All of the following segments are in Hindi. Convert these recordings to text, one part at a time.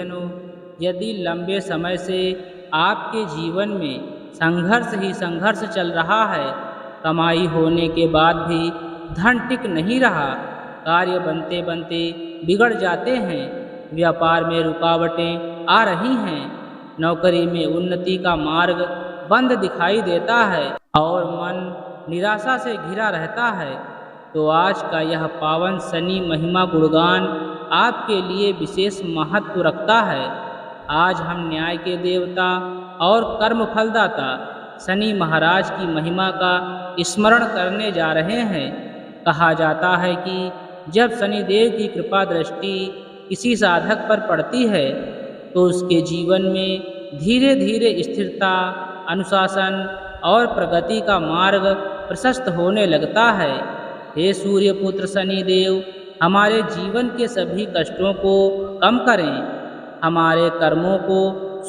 गुरुजनों, यदि लंबे समय से आपके जीवन में संघर्ष ही संघर्ष चल रहा है, कमाई होने के बाद भी धन टिक नहीं रहा, कार्य बनते बनते बिगड़ जाते हैं, व्यापार में रुकावटें आ रही हैं, नौकरी में उन्नति का मार्ग बंद दिखाई देता है और मन निराशा से घिरा रहता है, तो आज का यह पावन शनि महिमा गुणगान आपके लिए विशेष महत्व रखता है। आज हम न्याय के देवता और कर्म फलदाता शनि महाराज की महिमा का स्मरण करने जा रहे हैं। कहा जाता है कि जब शनिदेव की कृपा दृष्टि किसी साधक पर पड़ती है तो उसके जीवन में धीरे धीरे स्थिरता, अनुशासन और प्रगति का मार्ग प्रशस्त होने लगता है। हे सूर्यपुत्र शनिदेव, हमारे जीवन के सभी कष्टों को कम करें, हमारे कर्मों को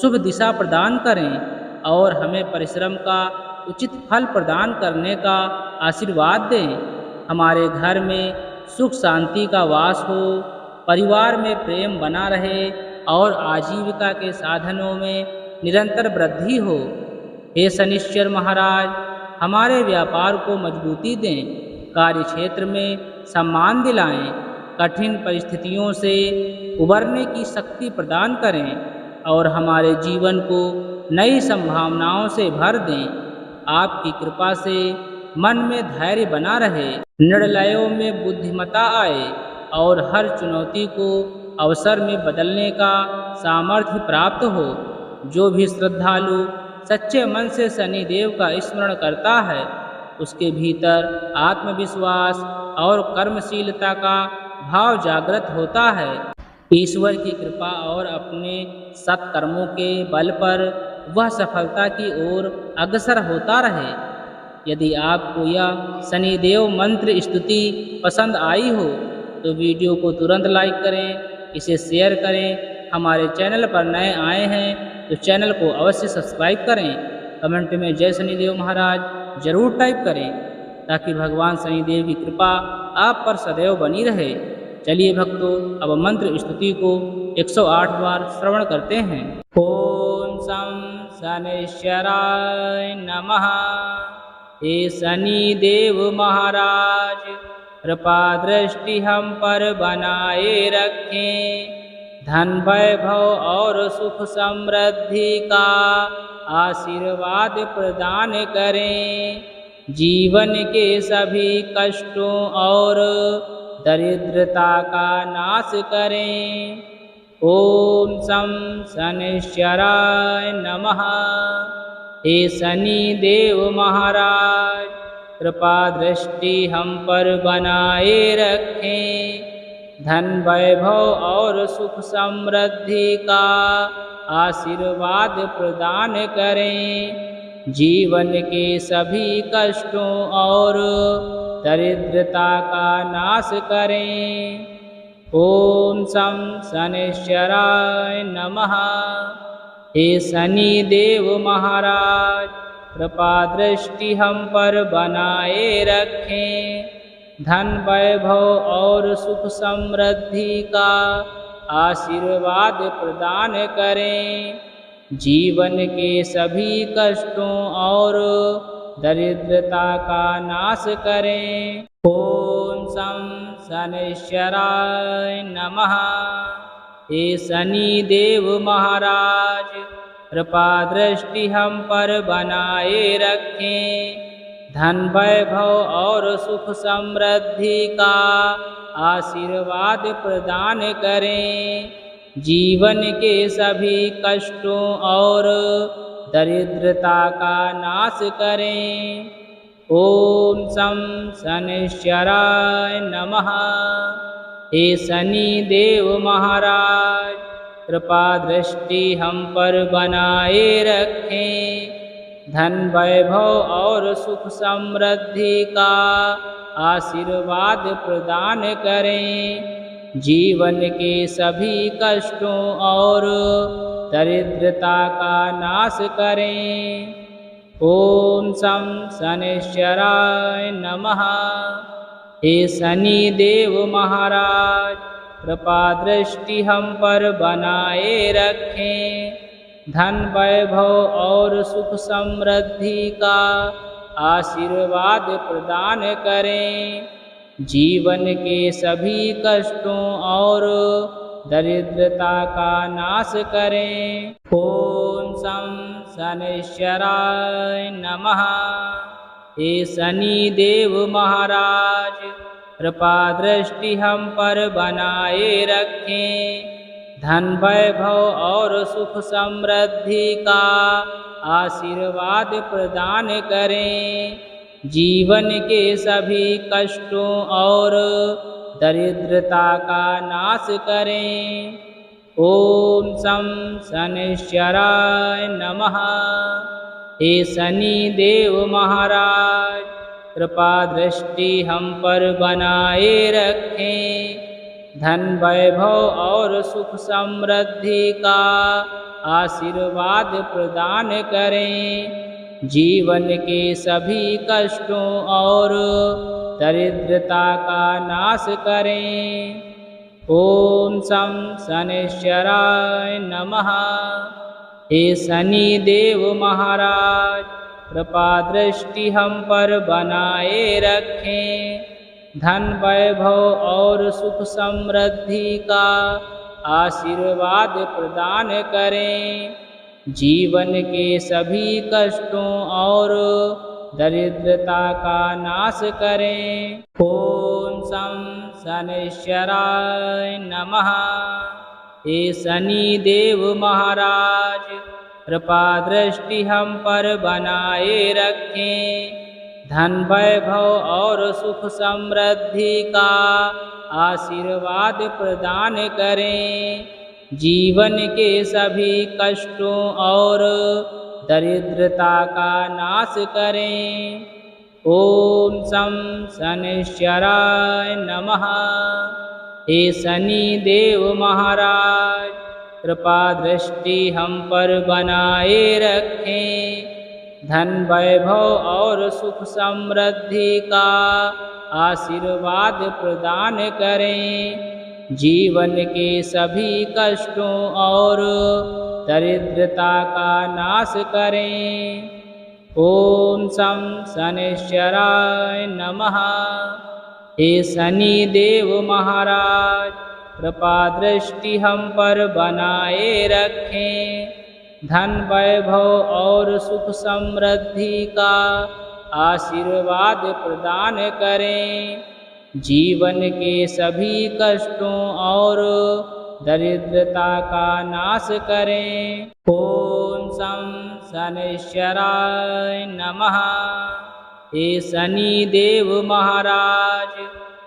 शुभ दिशा प्रदान करें और हमें परिश्रम का उचित फल प्रदान करने का आशीर्वाद दें। हमारे घर में सुख शांति का वास हो, परिवार में प्रेम बना रहे और आजीविका के साधनों में निरंतर वृद्धि हो। हे शनिश्चर महाराज, हमारे व्यापार को मजबूती दें, कार्य क्षेत्र में सम्मान दिलाएं, कठिन परिस्थितियों से उबरने की शक्ति प्रदान करें और हमारे जीवन को नई संभावनाओं से भर दें। आपकी कृपा से मन में धैर्य बना रहे, निर्णयों में बुद्धिमत्ता आए और हर चुनौती को अवसर में बदलने का सामर्थ्य प्राप्त हो। जो भी श्रद्धालु सच्चे मन से शनिदेव का स्मरण करता है, उसके भीतर आत्मविश्वास और कर्मशीलता का भाव जागृत होता है। ईश्वर की कृपा और अपने सत्कर्मों के बल पर वह सफलता की ओर अग्रसर होता रहे। यदि आपको यह शनिदेव मंत्र स्तुति पसंद आई हो तो वीडियो को तुरंत लाइक करें, इसे शेयर करें। हमारे चैनल पर नए आए हैं तो चैनल को अवश्य सब्सक्राइब करें। कमेंट में जय शनिदेव महाराज जरूर टाइप करें ताकि भगवान शनिदेव की कृपा आप पर सदैव बनी रहे। चलिए भक्तों, अब मंत्र स्तुति को 108 बार श्रवण करते हैं। ओम शं शनैश्चराय नमः। हे शनिदेव महाराज, कृपा दृष्टि हम पर बनाए रखें, धन वैभव और सुख समृद्धि का आशीर्वाद प्रदान करें, जीवन के सभी कष्टों और दरिद्रता का नाश करें। ओम शं शनैश्चराय नमः। हे शनि देव महाराज, कृपा दृष्टि हम पर बनाए रखें, धन वैभव और सुख समृद्धि का आशीर्वाद प्रदान करें, जीवन के सभी कष्टों और दरिद्रता का नाश करें। ओम शं शनैश्चराय नमः। हे शनि देव महाराज, कृपा दृष्टि हम पर बनाए रखें, धन वैभव और सुख समृद्धि का आशीर्वाद प्रदान करें, जीवन के सभी कष्टों और दरिद्रता का नाश करें। ओम शं शनैश्चराय नमः। हे शनि देव महाराज, कृपा दृष्टि हम पर बनाए रखें, धन वैभव और सुख समृद्धि का आशीर्वाद प्रदान करें, जीवन के सभी कष्टों और दरिद्रता का नाश करें। ओम शं शनैश्चराय नमः। हे शनि देव महाराज, कृपा दृष्टि हम पर बनाए रखें, धन वैभव और सुख समृद्धि का आशीर्वाद प्रदान करें, जीवन के सभी कष्टों और दरिद्रता का नाश करें। ओम शं शनैश्चराय नमः। हे शनि देव महाराज, कृपा दृष्टि हम पर बनाए रखें। धन वैभव और सुख समृद्धि का आशीर्वाद प्रदान करें। जीवन के सभी कष्टों और दरिद्रता का नाश करें। ओम शं शनैश्चराय नमः। हे शनि देव महाराज, कृपा दृष्टि हम पर बनाए रखें। धन वैभव और सुख समृद्धि का आशीर्वाद प्रदान करें। जीवन के सभी कष्टों और दरिद्रता का नाश करें। ओम शं शनैश्चराय नमः। हे शनि देव महाराज, कृपा दृष्टि हम पर बनाए रखें। धन वैभव और सुख समृद्धि का आशीर्वाद प्रदान करें। जीवन के सभी कष्टों और दरिद्रता का नाश करें। ओम शं शनैश्चराय नमः। हे शनि देव महाराज, कृपा दृष्टि हम पर बनाए रखें। धन वैभव और सुख समृद्धि का आशीर्वाद प्रदान करें। जीवन के सभी कष्टों और दरिद्रता का नाश करें। ओम शं शनैश्चराय नमः। हे शनि देव महाराज, कृपा दृष्टि हम पर बनाए रखें। धन वैभव और सुख समृद्धि का आशीर्वाद प्रदान करें। जीवन के सभी कष्टों और दरिद्रता का नाश करें। ओम शं शनैश्चराय नमः। हे शनि देव महाराज, कृपा दृष्टि हम पर बनाए रखें। धन वैभव और सुख समृद्धि का आशीर्वाद प्रदान करें। जीवन के सभी कष्टों और दरिद्रता का नाश करें। ओम शं शनैश्चराय नमः। हे शनि देव महाराज, कृपा दृष्टि हम पर बनाए रखें। धन वैभव और सुख समृद्धि का आशीर्वाद प्रदान करें। जीवन के सभी कष्टों और दरिद्रता का नाश करें। ओम शं शनैश्चराय नमः। हे शनि देव महाराज,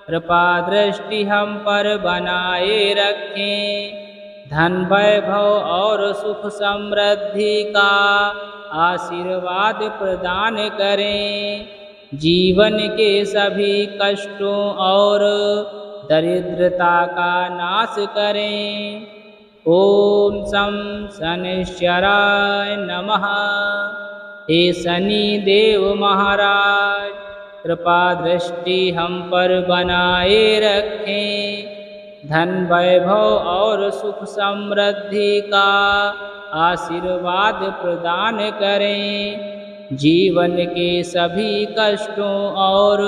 कृपा दृष्टि हम पर बनाए रखें। धन वैभव और सुख समृद्धि का आशीर्वाद प्रदान करें। जीवन के सभी कष्टों और दरिद्रता का नाश करें। ओम शं शनैश्चराय नमः। हे शनि देव महाराज, कृपा दृष्टि हम पर बनाए रखें। धन वैभव और सुख समृद्धि का आशीर्वाद प्रदान करें। जीवन के सभी कष्टों और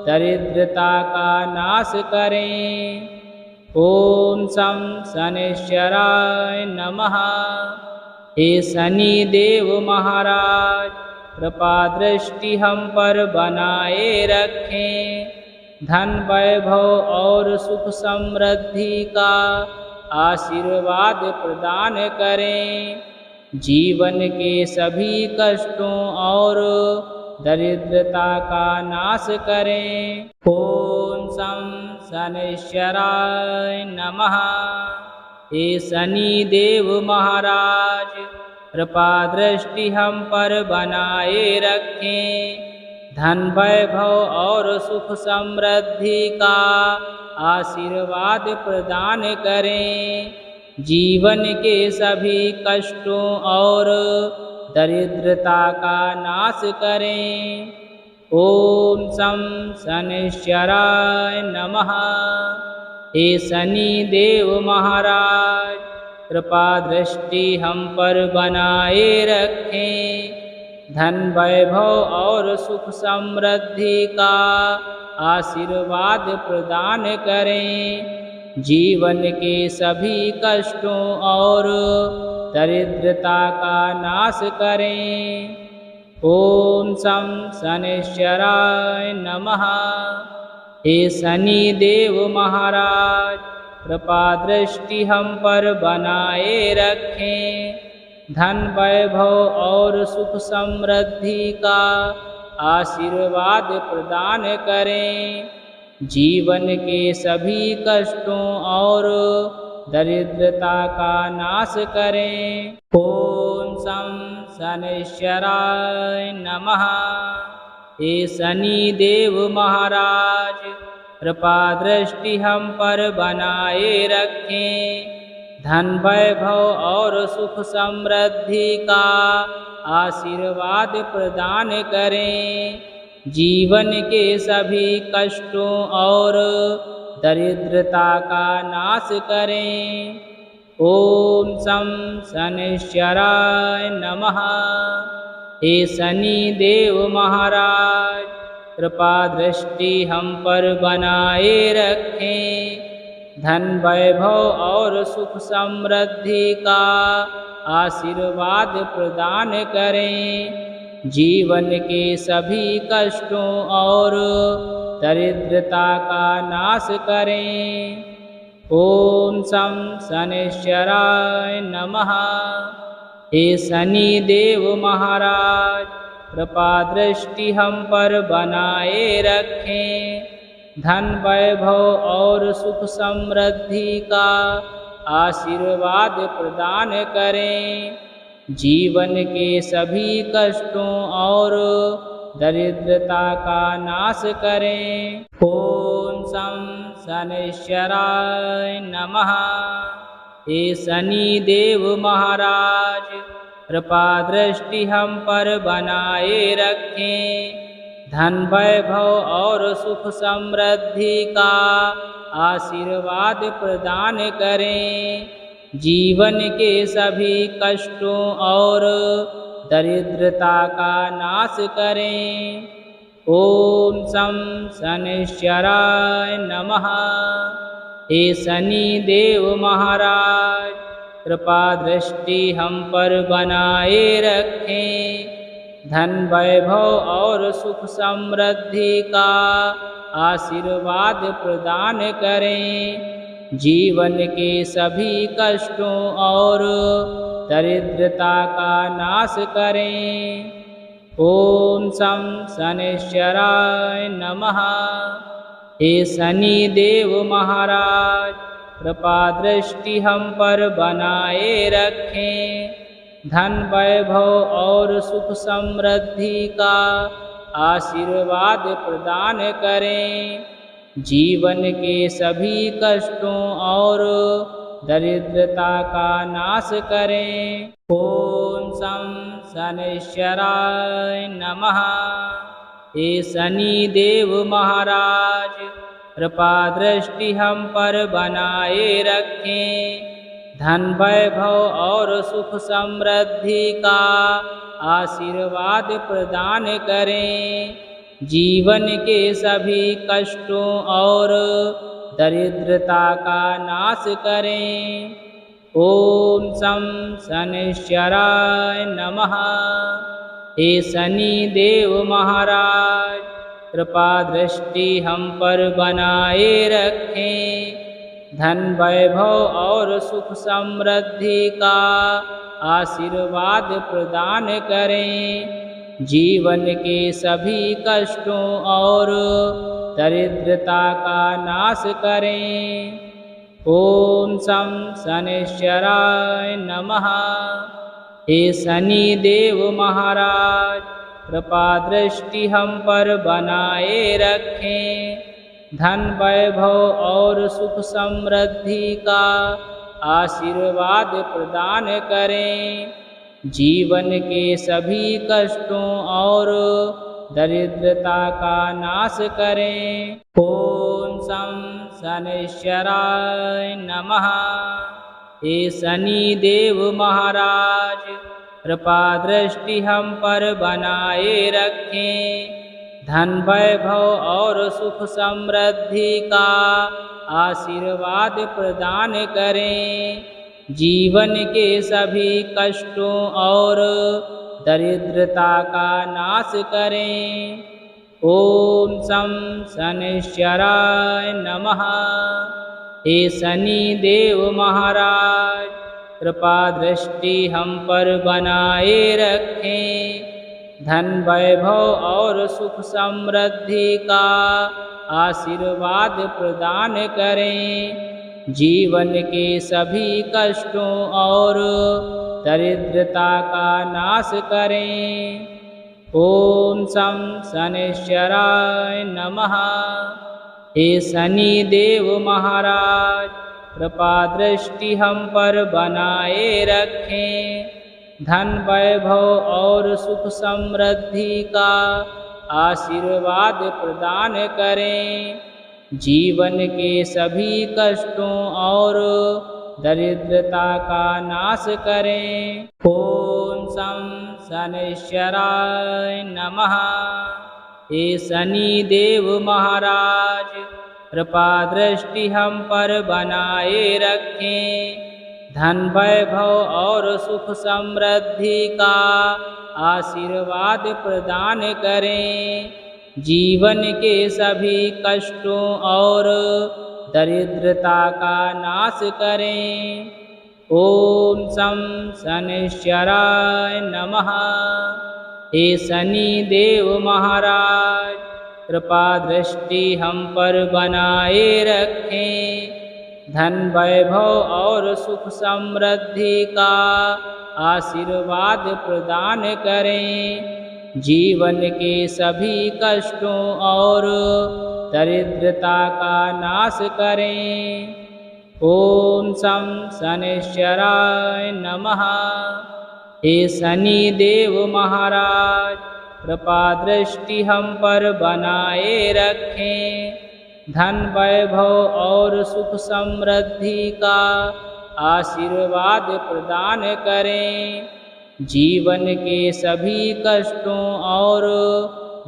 दरिद्रता का नाश करें। ओम शं शनैश्चराय नमः। हे शनि देव महाराज, कृपा दृष्टि हम पर बनाए रखें। धन वैभव और सुख समृद्धि का आशीर्वाद प्रदान करें। जीवन के सभी कष्टों और दरिद्रता का नाश करें। ओम शं शनैश्चराय नमः। हे शनि देव महाराज, कृपा दृष्टि हम पर बनाए रखें। धन वैभव और सुख समृद्धि का आशीर्वाद प्रदान करें। जीवन के सभी कष्टों और दरिद्रता का नाश करें। ओम शं शनैश्चराय नमः। हे शनि देव महाराज कृपा दृष्टि हम पर बनाए रखें। धन वैभव और सुख समृद्धि का आशीर्वाद प्रदान करें। जीवन के सभी कष्टों और दरिद्रता का नाश करें। ओम शं शनैश्चराय नमः। हे शनि देव महाराज कृपा दृष्टि हम पर बनाए रखें। धन वैभव और सुख समृद्धि का आशीर्वाद प्रदान करें। जीवन के सभी कष्टों और दरिद्रता का नाश करें। ओम शं शनैश्चराय नमः। हे शनि देव महाराज कृपा दृष्टि हम पर बनाए रखें। धन वैभव और सुख समृद्धि का आशीर्वाद प्रदान करें। जीवन के सभी कष्टों और दरिद्रता का नाश करें। ओम शं शनैश्चराय नमः। हे शनि देव महाराज कृपा दृष्टि हम पर बनाए रखें। धन वैभव और सुख समृद्धि का आशीर्वाद प्रदान करें। जीवन के सभी कष्टों और दरिद्रता का नाश करें। ओम शं शनैश्चराय नमः। हे शनि देव महाराज कृपा दृष्टि हम पर बनाए रखें। धन वैभव और सुख समृद्धि का आशीर्वाद प्रदान करें। जीवन के सभी कष्टों और दरिद्रता का नाश करें। ओम शं शनैश्चराय नमः। हे शनि देव महाराज कृपा दृष्टि हम पर बनाए रखें। धन वैभव और सुख समृद्धि का आशीर्वाद प्रदान करें। जीवन के सभी कष्टों और दरिद्रता का नाश करें। ओम शं शनैश्चराय नमः। हे शनि देव महाराज कृपा दृष्टि हम पर बनाए रखें। धन वैभव और सुख समृद्धि का आशीर्वाद प्रदान करें। जीवन के सभी कष्टों और दरिद्रता का नाश करें। ओम शं शनैश्चराय नमः। हे शनि देव महाराज कृपा दृष्टि हम पर बनाए रखें। धन वैभव और सुख समृद्धि का आशीर्वाद प्रदान करें। जीवन के सभी कष्टों और दरिद्रता का नाश करें। ओम शं शनैश्चराय नमः। हे शनि देव महाराज कृपा दृष्टि हम पर बनाए रखें। धन वैभव और सुख समृद्धि का आशीर्वाद प्रदान करें। जीवन के सभी कष्टों और दरिद्रता का नाश करें। ओम शं शनैश्चराय नमः। हे शनि देव महाराज कृपा दृष्टि हम पर बनाए रखें। धन वैभव और सुख समृद्धि का आशीर्वाद प्रदान करें। जीवन के सभी कष्टों और दरिद्रता का नाश करें। ओम शं शनैश्चराय नमः। हे शनि देव महाराज कृपा दृष्टि हम पर बनाए रखें। धन वैभव और सुख समृद्धि का आशीर्वाद प्रदान करें। जीवन के सभी कष्टों और दरिद्रता का नाश करें। ओम शं शनैश्चराय नमः। हे शनि देव महाराज, कृपा दृष्टि हम पर बनाए रखें। धन वैभव और सुख समृद्धि का आशीर्वाद प्रदान करें। जीवन के सभी कष्टों और दरिद्रता का नाश करें। ओम शं शनैश्चराय नमः। हे शनि देव महाराज, कृपा दृष्टि हम पर बनाए रखें। धन वैभव और सुख समृद्धि का आशीर्वाद प्रदान करें। जीवन के सभी कष्टों और दरिद्रता का नाश करें। ओम शं शनैश्चराय नमः। हे शनि देव महाराज, कृपा दृष्टि हम पर बनाए रखें। धन वैभव और सुख समृद्धि का आशीर्वाद प्रदान करें। जीवन के सभी कष्टों और दरिद्रता का नाश करें। ओम शं शनैश्चराय नमः। हे शनि देव महाराज, कृपा दृष्टि हम पर बनाए रखें। धन वैभव और सुख समृद्धि का आशीर्वाद प्रदान करें। जीवन के सभी कष्टों और दरिद्रता का नाश करें। ओम शं शनैश्चराय नमः। हे शनि देव महाराज, कृपा दृष्टि हम पर बनाए रखें। धन वैभव और सुख समृद्धि का आशीर्वाद प्रदान करें। जीवन के सभी कष्टों और दरिद्रता का नाश करें। ओम शं शनैश्चराय नमः। हे शनि देव महाराज, कृपा दृष्टि हम पर बनाए रखें। धन वैभव और सुख समृद्धि का आशीर्वाद प्रदान करें। जीवन के सभी कष्टों और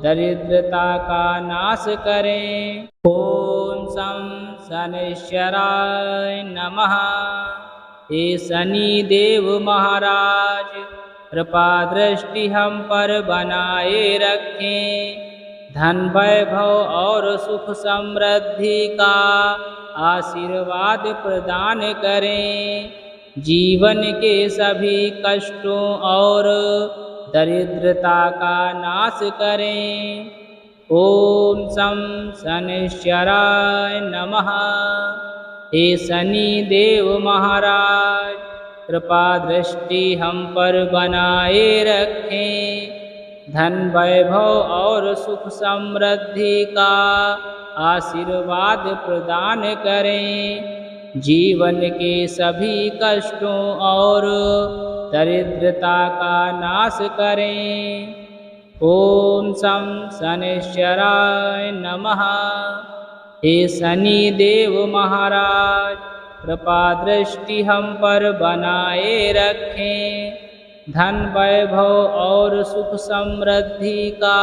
दरिद्रता का नाश करें। ओम शं शनैश्चराय नमः। हे शनि देव महाराज, कृपा दृष्टि हम पर बनाए रखें। धन वैभव और सुख समृद्धि का आशीर्वाद प्रदान करें। जीवन के सभी कष्टों और दरिद्रता का नाश करें। ओम शं शनैश्चराय नमः। हे शनि देव महाराज, कृपा दृष्टि हम पर बनाए रखें। धन वैभव और सुख समृद्धि का आशीर्वाद प्रदान करें। जीवन के सभी कष्टों और दरिद्रता का नाश करें। ओम शं शनैश्चराय नमः। हे शनि देव महाराज, कृपा दृष्टि हम पर बनाए रखें। धन वैभव और सुख समृद्धि का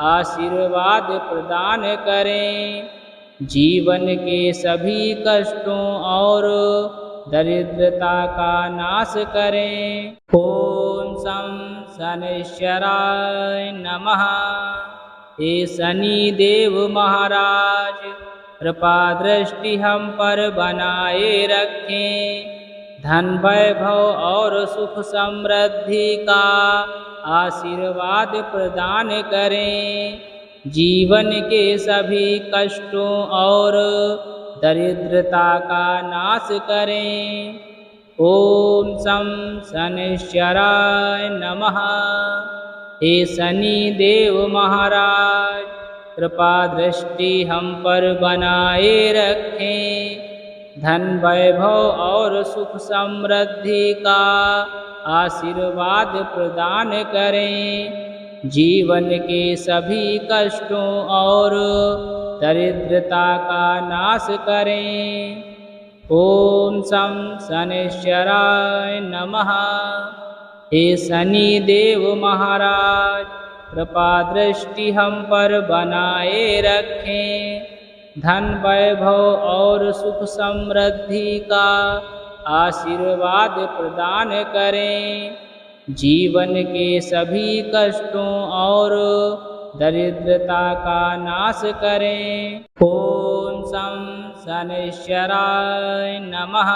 आशीर्वाद प्रदान करें। जीवन के सभी कष्टों और दरिद्रता का नाश करें। ओम शं शनैश्चराय नमः। हे शनि देव महाराज, कृपा दृष्टि हम पर बनाए रखें। धन वैभव और सुख समृद्धि का आशीर्वाद प्रदान करें। जीवन के सभी कष्टों और दरिद्रता का नाश करें। ओम शं शनैश्चराय नमः। हे शनि देव महाराज, कृपा दृष्टि हम पर बनाए रखें। धन वैभव और सुख समृद्धि का आशीर्वाद प्रदान करें। जीवन के सभी कष्टों और दरिद्रता का नाश करें। ओम शं शनैश्चराय नमः। हे शनि देव महाराज, कृपा दृष्टि हम पर बनाए रखें। धन वैभव और सुख समृद्धि का आशीर्वाद प्रदान करें। जीवन के सभी कष्टों और दरिद्रता का नाश करें। ओम शं शनैश्चराय नमः।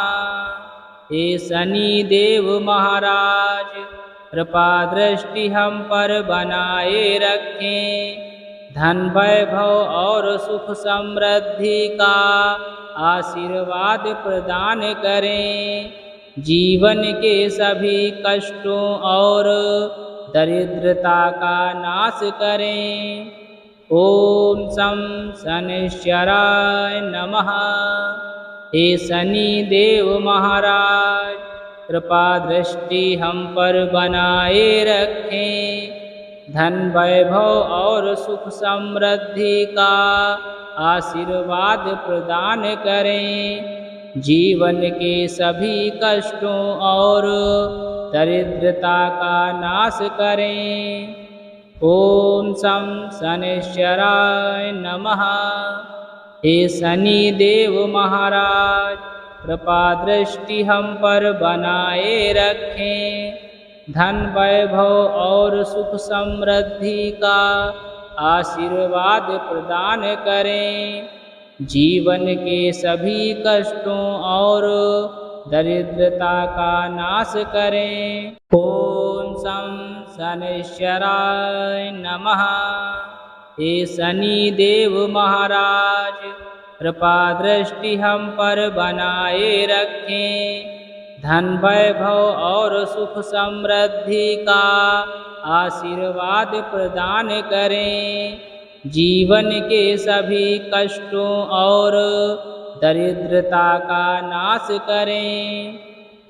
हे शनि देव महाराज, कृपा दृष्टि हम पर बनाए रखें। धन वैभव और सुख समृद्धि का आशीर्वाद प्रदान करें। जीवन के सभी कष्टों और दरिद्रता का नाश करें। ओम शं शनैश्चराय नमः। हे शनि देव महाराज, कृपा दृष्टि हम पर बनाए रखें। धन वैभव और सुख समृद्धि का आशीर्वाद प्रदान करें। जीवन के सभी कष्टों और दरिद्रता का नाश करें। ओम शं शनैश्चराय नमः। हे शनि देव महाराज, कृपा दृष्टि हम पर बनाए रखें। धन वैभव और सुख समृद्धि का आशीर्वाद प्रदान करें। जीवन के सभी कष्टों और दरिद्रता का नाश करें। ओम शं शनैश्चराय नमः। हे शनि देव महाराज, कृपा दृष्टि हम पर बनाए रखें। धन वैभव और सुख समृद्धि का आशीर्वाद प्रदान करें। जीवन के सभी कष्टों और दरिद्रता का नाश करें।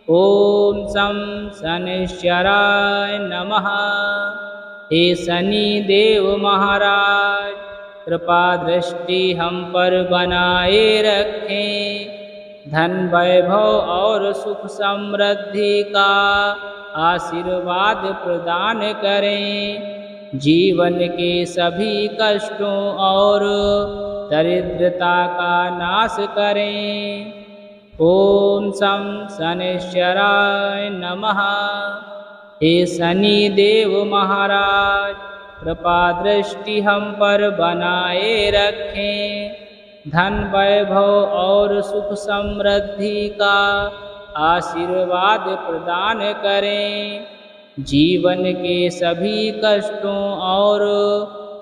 ओम शं शनैश्चराय नमः। हे शनि देव महाराज, कृपा दृष्टि हम पर बनाए रखें। धन वैभव और सुख समृद्धि का आशीर्वाद प्रदान करें। जीवन के सभी कष्टों और दरिद्रता का नाश करें। ओम शं शनैश्चराय नमः। हे शनि देव महाराज, कृपा दृष्टि हम पर बनाए रखें। धन वैभव और सुख समृद्धि का आशीर्वाद प्रदान करें। जीवन के सभी कष्टों और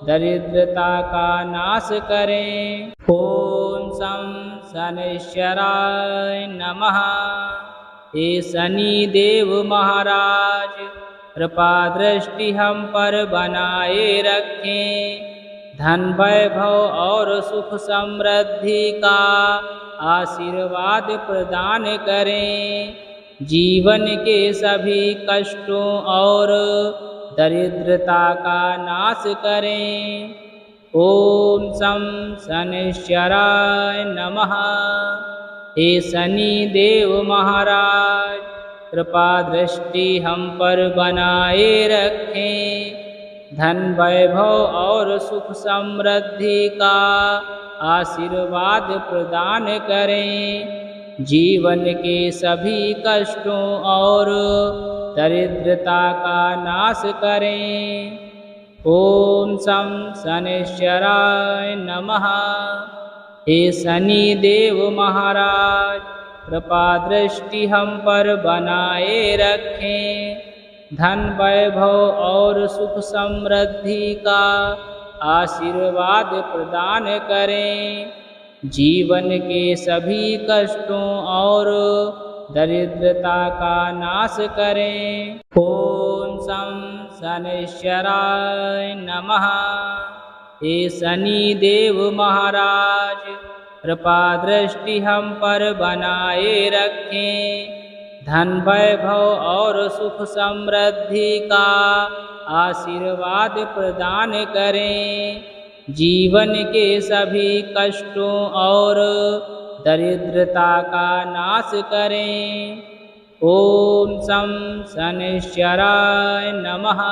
दरिद्रता का नाश करें। ओम शं शनैश्चराय नमः। हे शनि देव महाराज, कृपा दृष्टि हम पर बनाए रखें। धन वैभव और सुख समृद्धि का आशीर्वाद प्रदान करें। जीवन के सभी कष्टों और दरिद्रता का नाश करें। ओम शं शनैश्चराय नमः। हे शनि देव महाराज, कृपा दृष्टि हम पर बनाए रखें। धन वैभव और सुख समृद्धि का आशीर्वाद प्रदान करें। जीवन के सभी कष्टों और दरिद्रता का नाश करें। ओम शं शनैश्चराय नमः। हे शनि देव महाराज, कृपा दृष्टि हम पर बनाए रखें। धन वैभव और सुख समृद्धि का आशीर्वाद प्रदान करें। जीवन के सभी कष्टों और दरिद्रता का नाश करें। ओम शं शनैश्चराय नमः। हे शनि देव महाराज, कृपा दृष्टि हम पर बनाए रखें। धन वैभव और सुख समृद्धि का आशीर्वाद प्रदान करें। जीवन के सभी कष्टों और दरिद्रता का नाश करें। ओम शं शनैश्चराय नमः।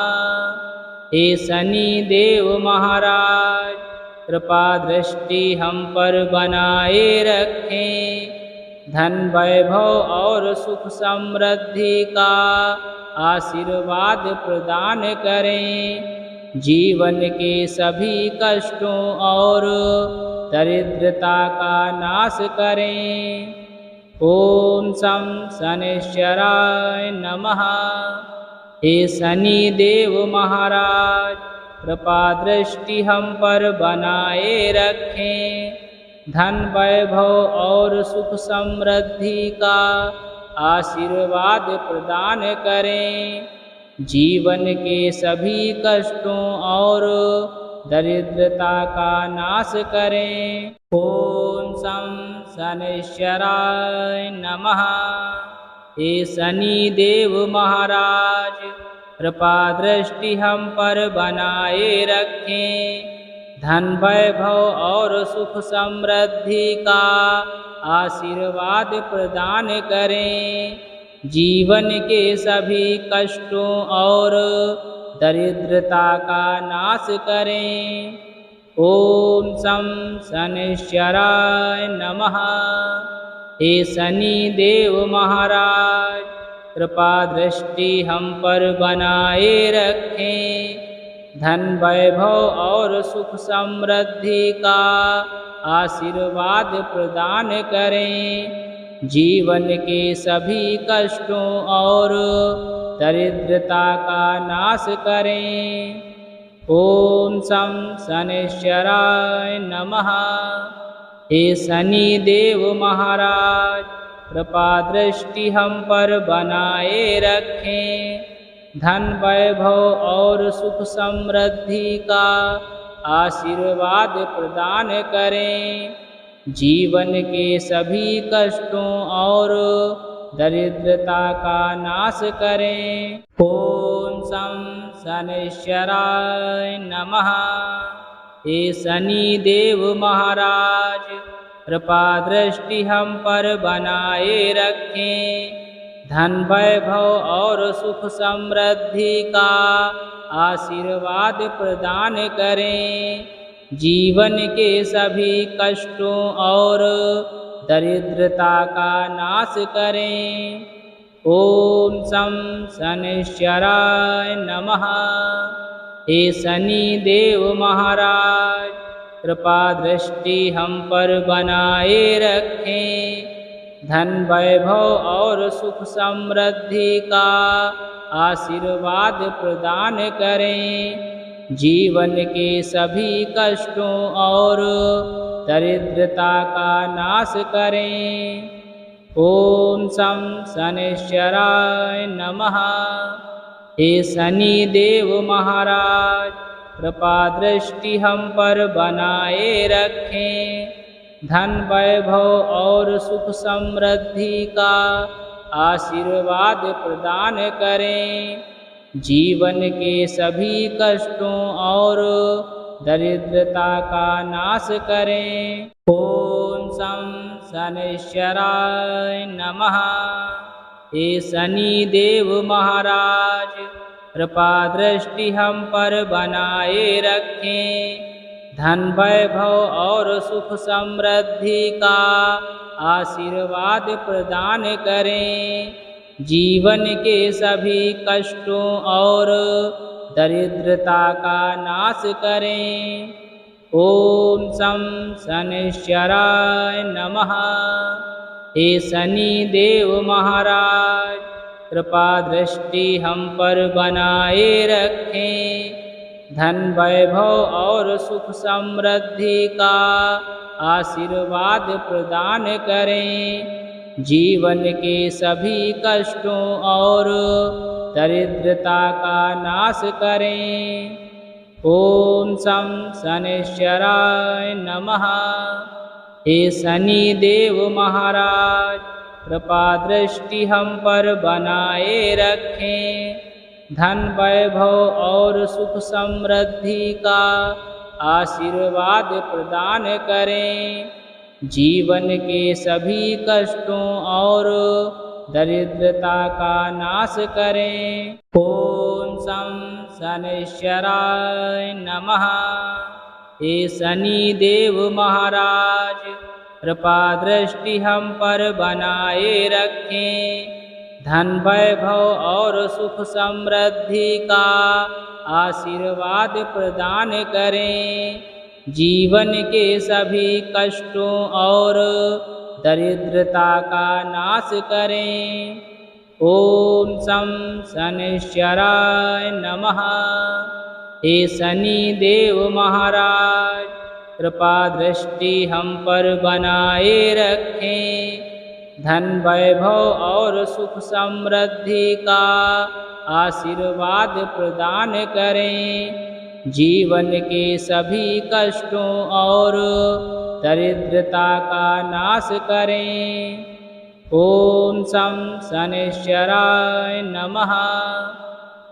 हे शनि देव महाराज, कृपा दृष्टि हम पर बनाए रखें। धन वैभव और सुख समृद्धि का आशीर्वाद प्रदान करें। जीवन के सभी कष्टों और दरिद्रता का नाश करें। ओम शं शनैश्चराय नमः। हे शनि देव महाराज, कृपा दृष्टि हम पर बनाए रखें। धन वैभव और सुख समृद्धि का आशीर्वाद प्रदान करें। जीवन के सभी कष्टों और दरिद्रता का नाश करें। ओम शं शनैश्चराय नमः। हे शनि देव महाराज, कृपा दृष्टि हम पर बनाए रखें। धन वैभव और सुख समृद्धि का आशीर्वाद प्रदान करें। जीवन के सभी कष्टों और दरिद्रता का नाश करें। ओम शं शनैश्चराय नमः। हे शनि देव महाराज, कृपा दृष्टि हम पर बनाए रखें। धन वैभव और सुख समृद्धि का आशीर्वाद प्रदान करें। जीवन के सभी कष्टों और दरिद्रता का नाश करें। ओम शं शनैश्चराय नमः। हे शनि देव महाराज, कृपा दृष्टि हम पर बनाए रखें। धन वैभव और सुख समृद्धि का आशीर्वाद प्रदान करें। जीवन के सभी कष्टों और दरिद्रता का नाश करें। ओम शं शनैश्चराय नमः। हे शनि देव महाराज, कृपा दृष्टि हम पर बनाए रखें। धन वैभव और सुख समृद्धि का आशीर्वाद प्रदान करें। जीवन के सभी कष्टों और दरिद्रता का नाश करें। ओम शं शनैश्चराय नमः। हे शनि देव महाराज, कृपा दृष्टि हम पर बनाए रखें। धन वैभव और सुख समृद्धि का आशीर्वाद प्रदान करें। जीवन के सभी कष्टों और दरिद्रता का नाश करें। ओम शं शनैश्चराय नमः। हे शनि देव महाराज, कृपा दृष्टि हम पर बनाए रखें। धन वैभव और सुख समृद्धि का आशीर्वाद प्रदान करें। जीवन के सभी कष्टों और दरिद्रता का नाश करें। ओम शं शनैश्चराय नमः। हे शनि देव महाराज, कृपा दृष्टि हम पर बनाए रखें। धन वैभव और सुख समृद्धि का आशीर्वाद प्रदान करें। जीवन के सभी कष्टों और दरिद्रता का नाश करें। ओम शं शनैश्चराय नमः। हे शनि देव महाराज, कृपा दृष्टि हम पर बनाए रखें। धन वैभव और सुख समृद्धि का आशीर्वाद प्रदान करें। जीवन के सभी कष्टों और दरिद्रता का नाश करें। ओम शं शनैश्चराय नमः। हे शनि देव महाराज, कृपा दृष्टि हम पर बनाए रखें। धन वैभव और सुख समृद्धि का आशीर्वाद प्रदान करें। जीवन के सभी कष्टों और दरिद्रता का नाश करें। ओम शं शनैश्चराय नमः। हे शनि देव महाराज, कृपा दृष्टि हम पर बनाए रखें। धन वैभव और सुख समृद्धि का आशीर्वाद प्रदान करें। जीवन के सभी कष्टों और दरिद्रता का नाश करें। ओम शं शनैश्चराय नमः। हे शनि देव महाराज, कृपा दृष्टि हम पर बनाए रखें। धन वैभव और सुख समृद्धि का आशीर्वाद प्रदान करें। जीवन के सभी कष्टों और दरिद्रता का नाश करें। ओम शं शनैश्चराय नमः।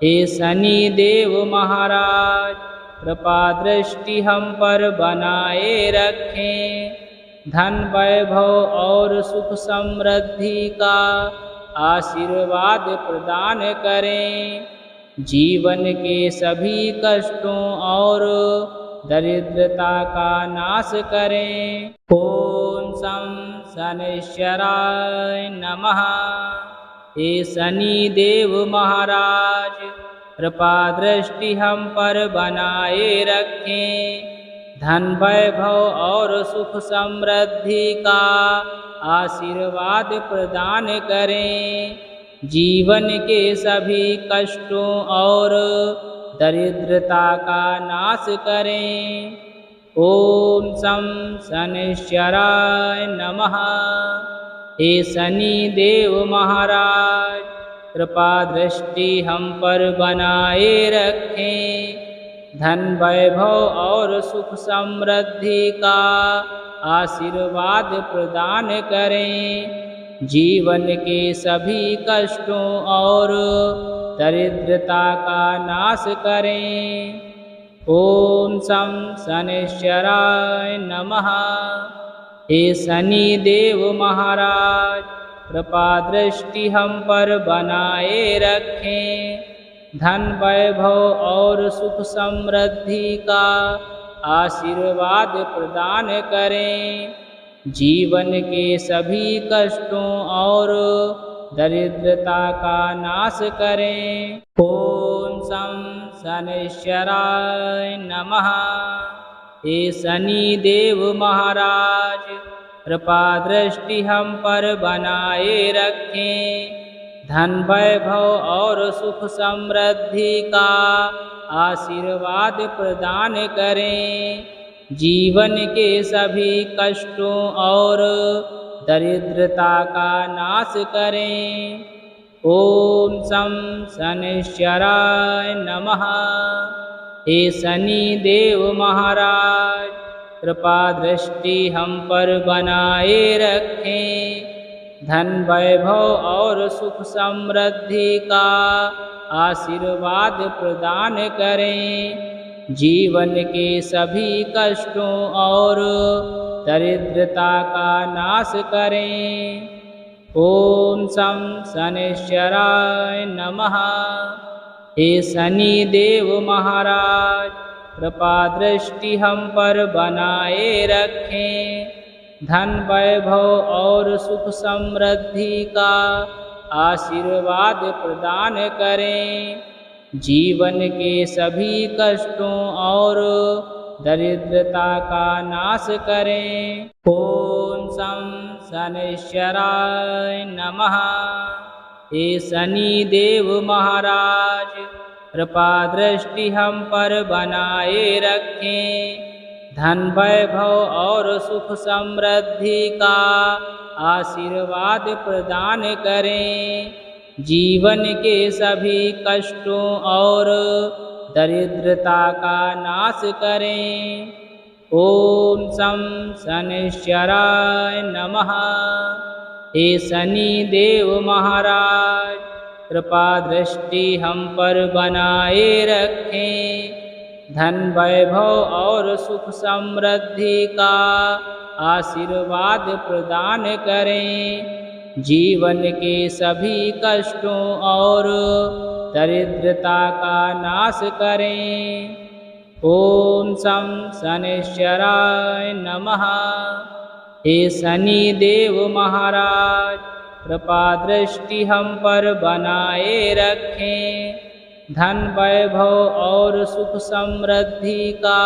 हे शनि देव महाराज, कृपा दृष्टि हम पर बनाए रखें। धन वैभव और सुख समृद्धि का आशीर्वाद प्रदान करें। जीवन के सभी कष्टों और दरिद्रता का नाश करें। ओम शं शनैश्चराय नमः। हे शनि देव महाराज, कृपा दृष्टि हम पर बनाए रखें। धन वैभव और सुख समृद्धि का आशीर्वाद प्रदान करें। जीवन के सभी कष्टों और दरिद्रता का नाश करें। ओम शं शनैश्चराय नमः। हे शनि देव महाराज, कृपा दृष्टि हम पर बनाए रखें। धन वैभव और सुख समृद्धि का आशीर्वाद प्रदान करें। जीवन के सभी कष्टों और दरिद्रता का नाश करें। ओम शं शनैश्चराय नमः। हे शनि देव महाराज, कृपा दृष्टि हम पर बनाए रखें। धन वैभव और सुख समृद्धि का आशीर्वाद प्रदान करें। जीवन के सभी कष्टों और दरिद्रता का नाश करें। ओम शं शनैश्चराय नमः। हे शनि देव महाराज, कृपा दृष्टि हम पर बनाए रखें। धन वैभव और सुख समृद्धि का आशीर्वाद प्रदान करें। जीवन के सभी कष्टों और दरिद्रता का नाश करें। ओम शं शनैश्चराय नमः। हे शनि देव महाराज, कृपा दृष्टि हम पर बनाए रखें। धन वैभव और सुख समृद्धि का आशीर्वाद प्रदान करें। जीवन के सभी कष्टों और दरिद्रता का नाश करें। ओम शं शनैश्चराय नमः। हे शनि देव महाराज, कृपा दृष्टि हम पर बनाए रखें। धन वैभव और सुख समृद्धि का आशीर्वाद प्रदान करें। जीवन के सभी कष्टों और दरिद्रता का नाश करें। ओम शं शनैश्चराय नमः। हे शनि देव महाराज, कृपा दृष्टि हम पर बनाए रखें। धन वैभव और सुख समृद्धि का आशीर्वाद प्रदान करें। जीवन के सभी कष्टों और दरिद्रता का नाश करें। ओम शं शनैश्चराय नमः। हे शनि देव महाराज, कृपा दृष्टि हम पर बनाए रखें। धन वैभव और सुख समृद्धि का आशीर्वाद प्रदान करें। जीवन के सभी कष्टों और दरिद्रता का नाश करें। ओम शं शनैश्चराय नमः। हे शनि देव महाराज, कृपा दृष्टि हम पर बनाए रखें। धन वैभव और सुख समृद्धि का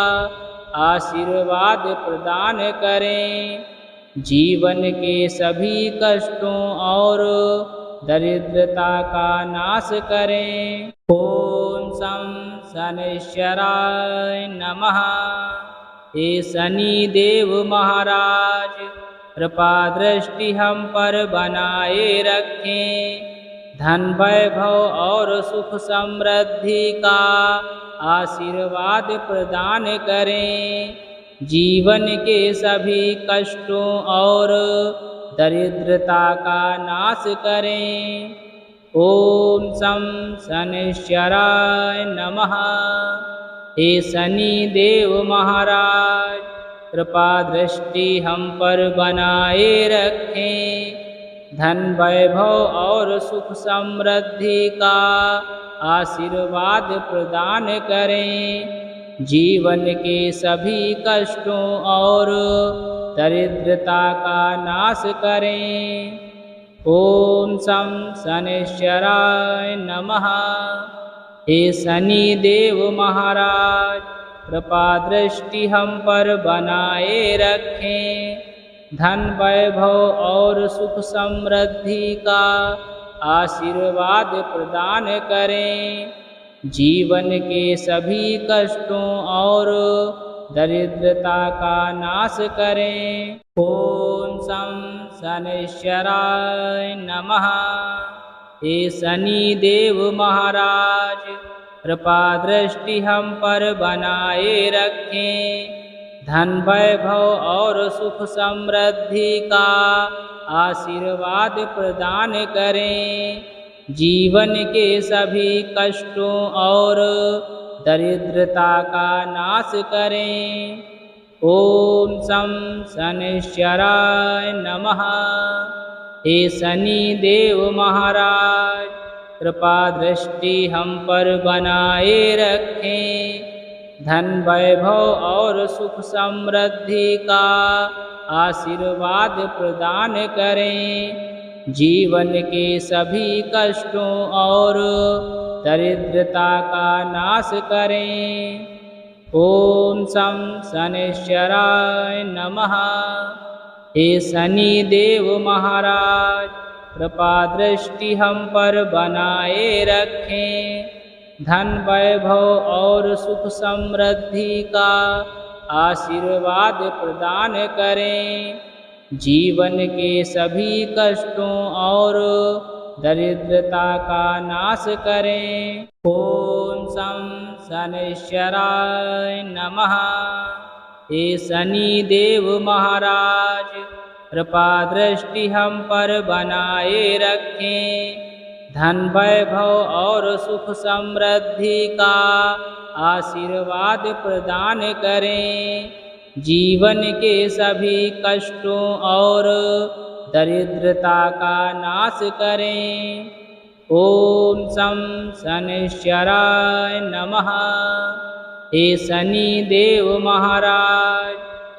आशीर्वाद प्रदान करें। जीवन के सभी कष्टों और दरिद्रता का नाश करें। ओम शं शनैश्चराय नमः। हे शनि देव महाराज, कृपा दृष्टि हम पर बनाए रखें। धन वैभव और सुख समृद्धि का आशीर्वाद प्रदान करें। जीवन के सभी कष्टों और दरिद्रता का नाश करें। ओम शं शनैश्चराय नमः। हे शनि देव महाराज, कृपा दृष्टि हम पर बनाए रखें। धन वैभव और सुख समृद्धि का आशीर्वाद प्रदान करें। जीवन के सभी कष्टों और दरिद्रता का नाश करें। ओम शं शनैश्चराय नमः। हे शनि देव महाराज, कृपा दृष्टि हम पर बनाए रखें। धन वैभव और सुख समृद्धि का आशीर्वाद प्रदान करें। जीवन के सभी कष्टों और दरिद्रता का नाश करें। ओम शं शनैश्चराय नमः। हे शनि देव महाराज, कृपा दृष्टि हम पर बनाए रखें। धन वैभव और सुख समृद्धि का आशीर्वाद प्रदान करें। जीवन के सभी कष्टों और दरिद्रता का नाश करें। ओम शं शनैश्चराय नमः। हे शनि देव महाराज, कृपा दृष्टि हम पर बनाए रखें। धन वैभव और सुख समृद्धि का आशीर्वाद प्रदान करें। जीवन के सभी कष्टों और दरिद्रता का नाश करें। ओम शं शनैश्चराय नमः। हे शनि देव महाराज, कृपा दृष्टि हम पर बनाए रखें। धन वैभव और सुख समृद्धि का आशीर्वाद प्रदान करें। जीवन के सभी कष्टों और दरिद्रता का नाश करें। ओम शं शनैश्चराय नमः। हे शनि देव महाराज, कृपा दृष्टि हम पर बनाए रखें। धन वैभव और सुख समृद्धि का आशीर्वाद प्रदान करें। जीवन के सभी कष्टों और दरिद्रता का नाश करें। ओम शं शनैश्चराय नमः। हे शनि देव महाराज,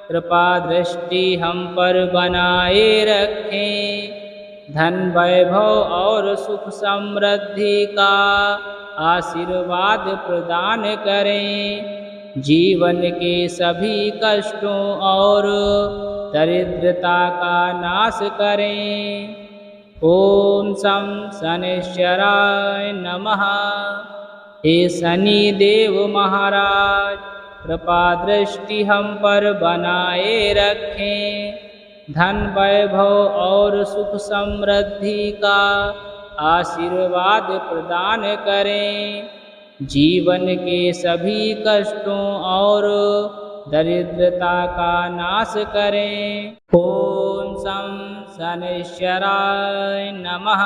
कृपा दृष्टि हम पर बनाए रखें। धन वैभव और सुख समृद्धि का आशीर्वाद प्रदान करें। जीवन के सभी कष्टों और दरिद्रता का नाश करें। ओम शं शनैश्चराय नमः। हे शनि देव महाराज, कृपा दृष्टि हम पर बनाए रखें। धन वैभव और सुख समृद्धि का आशीर्वाद प्रदान करें। जीवन के सभी कष्टों और दरिद्रता का नाश करें। ओम शं शनैश्चराय नमः।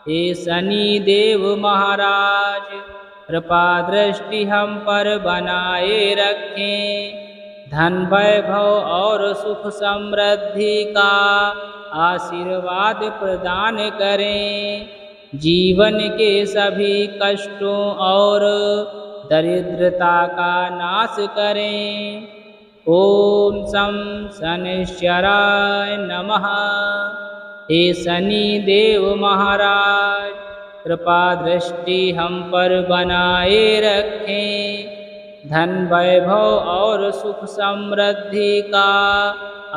हे शनि देव महाराज कृपा दृष्टि हम पर बनाए रखें। धन वैभव और सुख समृद्धि का आशीर्वाद प्रदान करें। जीवन के सभी कष्टों और दरिद्रता का नाश करें। ओम शं शनैश्चराय नमः। हे शनि देव महाराज कृपा दृष्टि हम पर बनाए रखें। धन वैभव और सुख समृद्धि का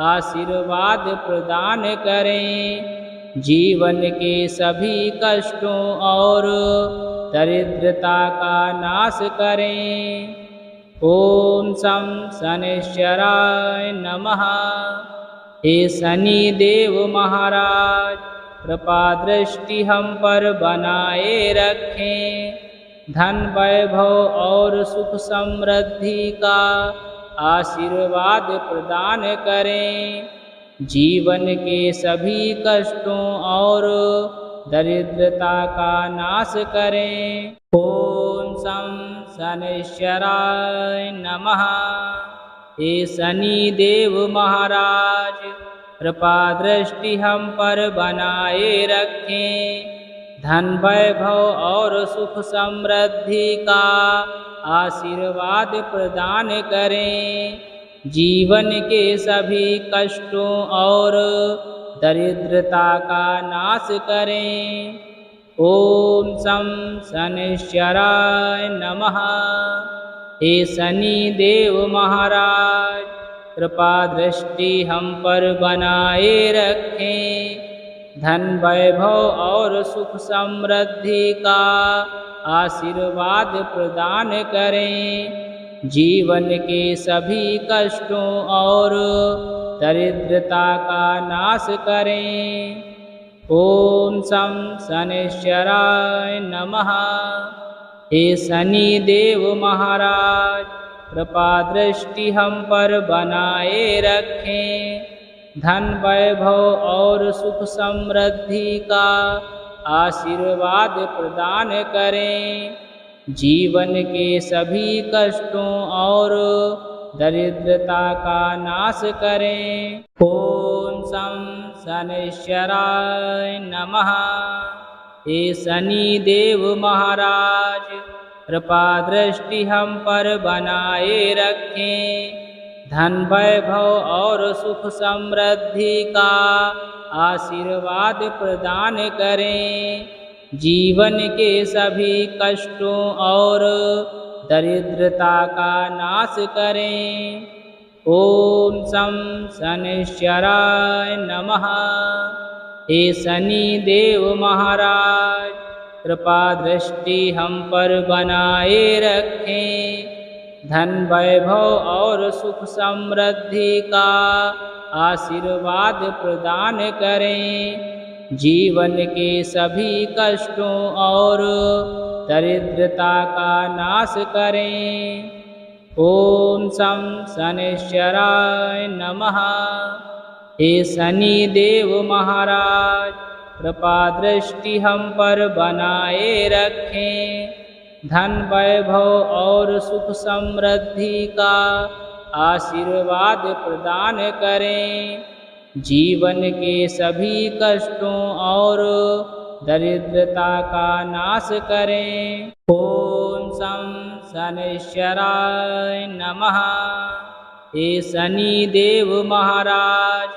आशीर्वाद प्रदान करें। जीवन के सभी कष्टों और दरिद्रता का नाश करें। ओम शं शनैश्चराय नमः। हे शनि देव महाराज कृपा दृष्टि हम पर बनाए रखें। धन वैभव और सुख समृद्धि का आशीर्वाद प्रदान करें। जीवन के सभी कष्टों और दरिद्रता का नाश करें। ओम शं शनैश्चराय नमः। हे शनि देव महाराज कृपा दृष्टि हम पर बनाए रखें। धन वैभव और सुख समृद्धि का आशीर्वाद प्रदान करें। जीवन के सभी कष्टों और दरिद्रता का नाश करें। ओम शं शनैश्चराय नमः। हे शनि देव महाराज कृपा दृष्टि हम पर बनाए रखें। धन वैभव और सुख समृद्धि का आशीर्वाद प्रदान करें। जीवन के सभी कष्टों और दरिद्रता का नाश करें। ओम शं शनैश्चराय नमः। हे शनि देव महाराज कृपा दृष्टि हम पर बनाए रखें। धन वैभव और सुख समृद्धि का आशीर्वाद प्रदान करें। जीवन के सभी कष्टों और दरिद्रता का नाश करें। ओम शं शनैश्चराय नमः। हे शनि देव महाराज कृपा दृष्टि हम पर बनाए रखें। धन वैभव और सुख समृद्धि का आशीर्वाद प्रदान करें। जीवन के सभी कष्टों और दरिद्रता का नाश करें। ओम शं शनैश्चराय नमः। हे शनि देव महाराज कृपा दृष्टि हम पर बनाए रखें। धन वैभव और सुख समृद्धि का आशीर्वाद प्रदान करें। जीवन के सभी कष्टों और दरिद्रता का नाश करें। ओम शं शनैश्चराय नमः। हे शनि देव महाराज कृपा दृष्टि हम पर बनाए रखें। धन वैभव और सुख समृद्धि का आशीर्वाद प्रदान करें। जीवन के सभी कष्टों और दरिद्रता का नाश करें। ओम शं शनैश्चराय नमः। हे शनि देव महाराज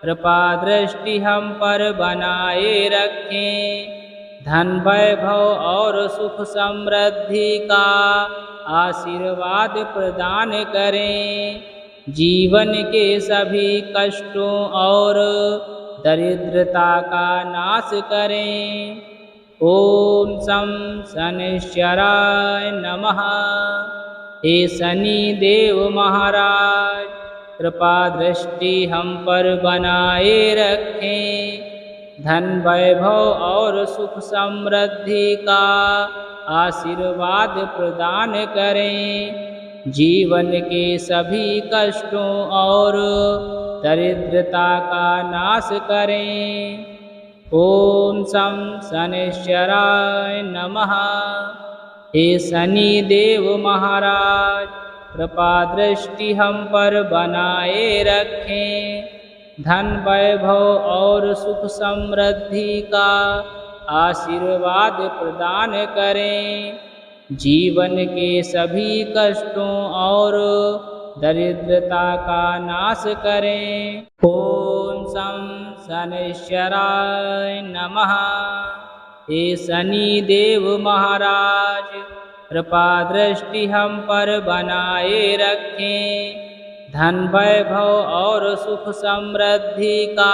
कृपा दृष्टि हम पर बनाए रखें। धन वैभव और सुख समृद्धि का आशीर्वाद प्रदान करें। जीवन के सभी कष्टों और दरिद्रता का नाश करें। ओम शं शनैश्चराय नमः। हे शनि देव महाराज कृपा दृष्टि हम पर बनाए रखें। धन वैभव और सुख समृद्धि का आशीर्वाद प्रदान करें। जीवन के सभी कष्टों और दरिद्रता का नाश करें। ओम शं शनैश्चराय नमः। हे शनि देव महाराज, कृपा दृष्टि हम पर बनाए रखें। धन वैभव और सुख समृद्धि का आशीर्वाद प्रदान करें। जीवन के सभी कष्टों और दरिद्रता का नाश करें। ओम शं शनैश्चराय नमः। हे शनि देव महाराज, कृपा दृष्टि हम पर बनाए रखें। धन वैभव और सुख समृद्धि का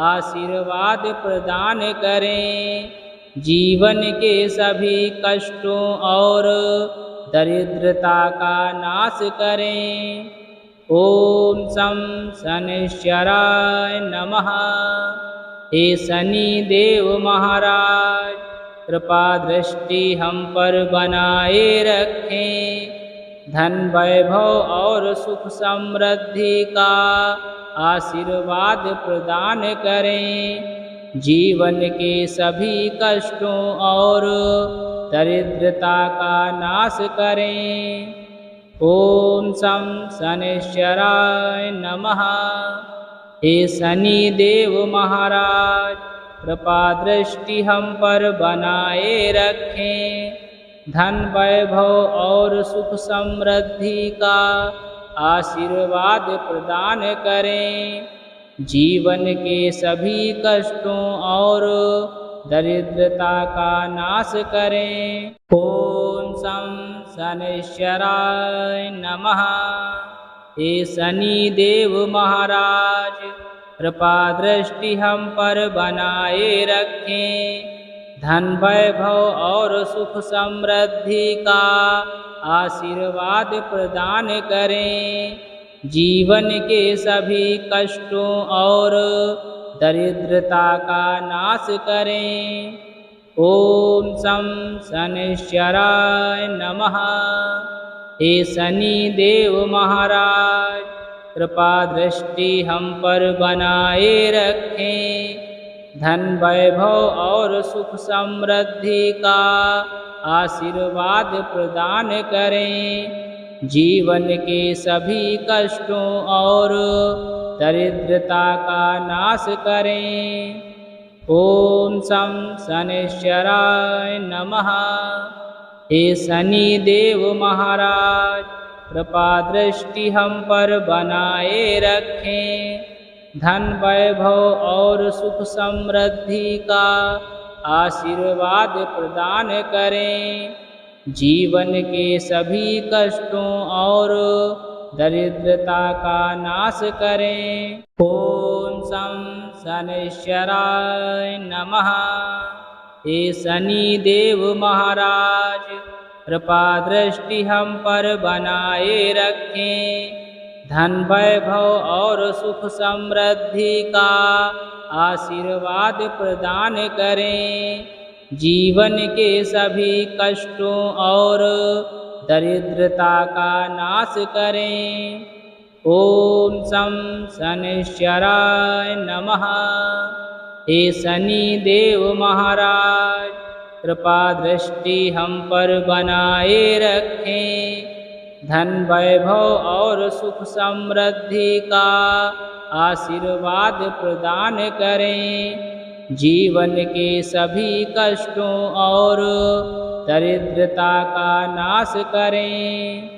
आशीर्वाद प्रदान करें। जीवन के सभी कष्टों और दरिद्रता का नाश करें। ओम शं शनैश्चराय नमः। हे शनि देव महाराज, कृपा दृष्टि हम पर बनाए रखें। धन वैभव और सुख समृद्धि का आशीर्वाद प्रदान करें। जीवन के सभी कष्टों और दरिद्रता का नाश करें। ओम शं शनैश्चराय नमः। हे शनि देव महाराज, कृपा दृष्टि हम पर बनाए रखें। धन वैभव और सुख समृद्धि का आशीर्वाद प्रदान करें। जीवन के सभी कष्टों और दरिद्रता का नाश करें। ओम शं शनैश्चराय नमः। हे शनि देव महाराज, कृपा दृष्टि हम पर बनाए रखें। धन वैभव और सुख समृद्धि का आशीर्वाद प्रदान करें। जीवन के सभी कष्टों और दरिद्रता का नाश करें। ओम शं शनैश्चराय नमः। हे शनि देव महाराज, कृपा दृष्टि हम पर बनाए रखें। धन वैभव और सुख समृद्धि का आशीर्वाद प्रदान करें। जीवन के सभी कष्टों और दरिद्रता का नाश करें। ओम शं शनैश्चराय नमः। हे शनि देव महाराज, कृपा दृष्टि हम पर बनाए रखें। धन वैभव और सुख समृद्धि का आशीर्वाद प्रदान करें। जीवन के सभी कष्टों और दरिद्रता का नाश करें। ओम शं शनैश्चराय नमः। हे शनि देव महाराज, कृपा दृष्टि हम पर बनाए रखें। धन वैभव और सुख समृद्धि का आशीर्वाद प्रदान करें। जीवन के सभी कष्टों और दरिद्रता का नाश करें। ओम शं शनैश्चराय नमः। हे शनि देव महाराज, कृपा दृष्टि हम पर बनाए रखें। धन वैभव और सुख समृद्धि का आशीर्वाद प्रदान करें। जीवन के सभी कष्टों और दरिद्रता का नाश करें।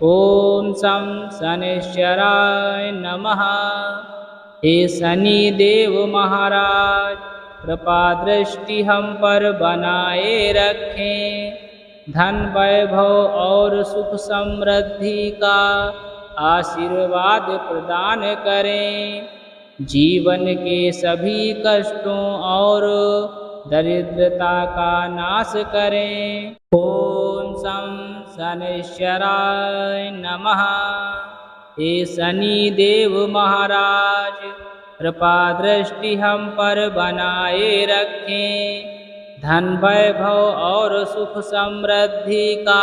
ओम शं शनैश्चराय नमः। हे शनि देव महाराज, कृपा दृष्टि हम पर बनाए रखें। धन वैभव और सुख समृद्धि का आशीर्वाद प्रदान करें। जीवन के सभी कष्टों और दरिद्रता का नाश करें। ओम शं शनैश्चराय नमः। हे शनि देव महाराज, कृपा दृष्टि हम पर बनाए रखें। धन वैभव और सुख समृद्धि का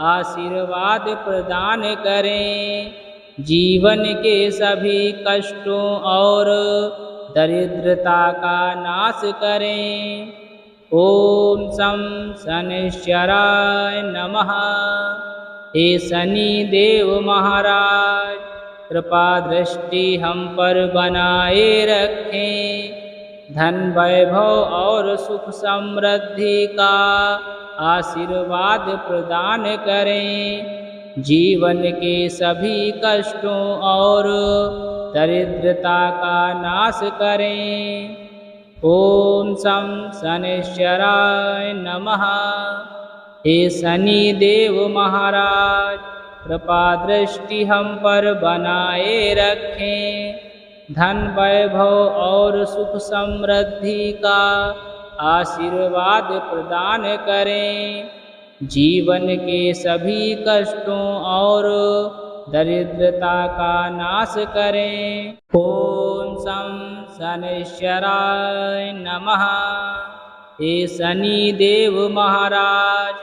आशीर्वाद प्रदान करें। जीवन के सभी कष्टों और दरिद्रता का नाश करें। ओम शं शनैश्चराय नमः। हे शनि देव महाराज, कृपा दृष्टि हम पर बनाए रखें। धन वैभव और सुख समृद्धि का आशीर्वाद प्रदान करें। जीवन के सभी कष्टों और दरिद्रता का नाश करें। ओम शं शनैश्चराय नमः। हे शनि देव महाराज, कृपा दृष्टि हम पर बनाए रखें। धन वैभव और सुख समृद्धि का आशीर्वाद प्रदान करें। जीवन के सभी कष्टों और दरिद्रता का नाश करें। ओम शं शनैश्चराय नमः। हे शनि देव महाराज,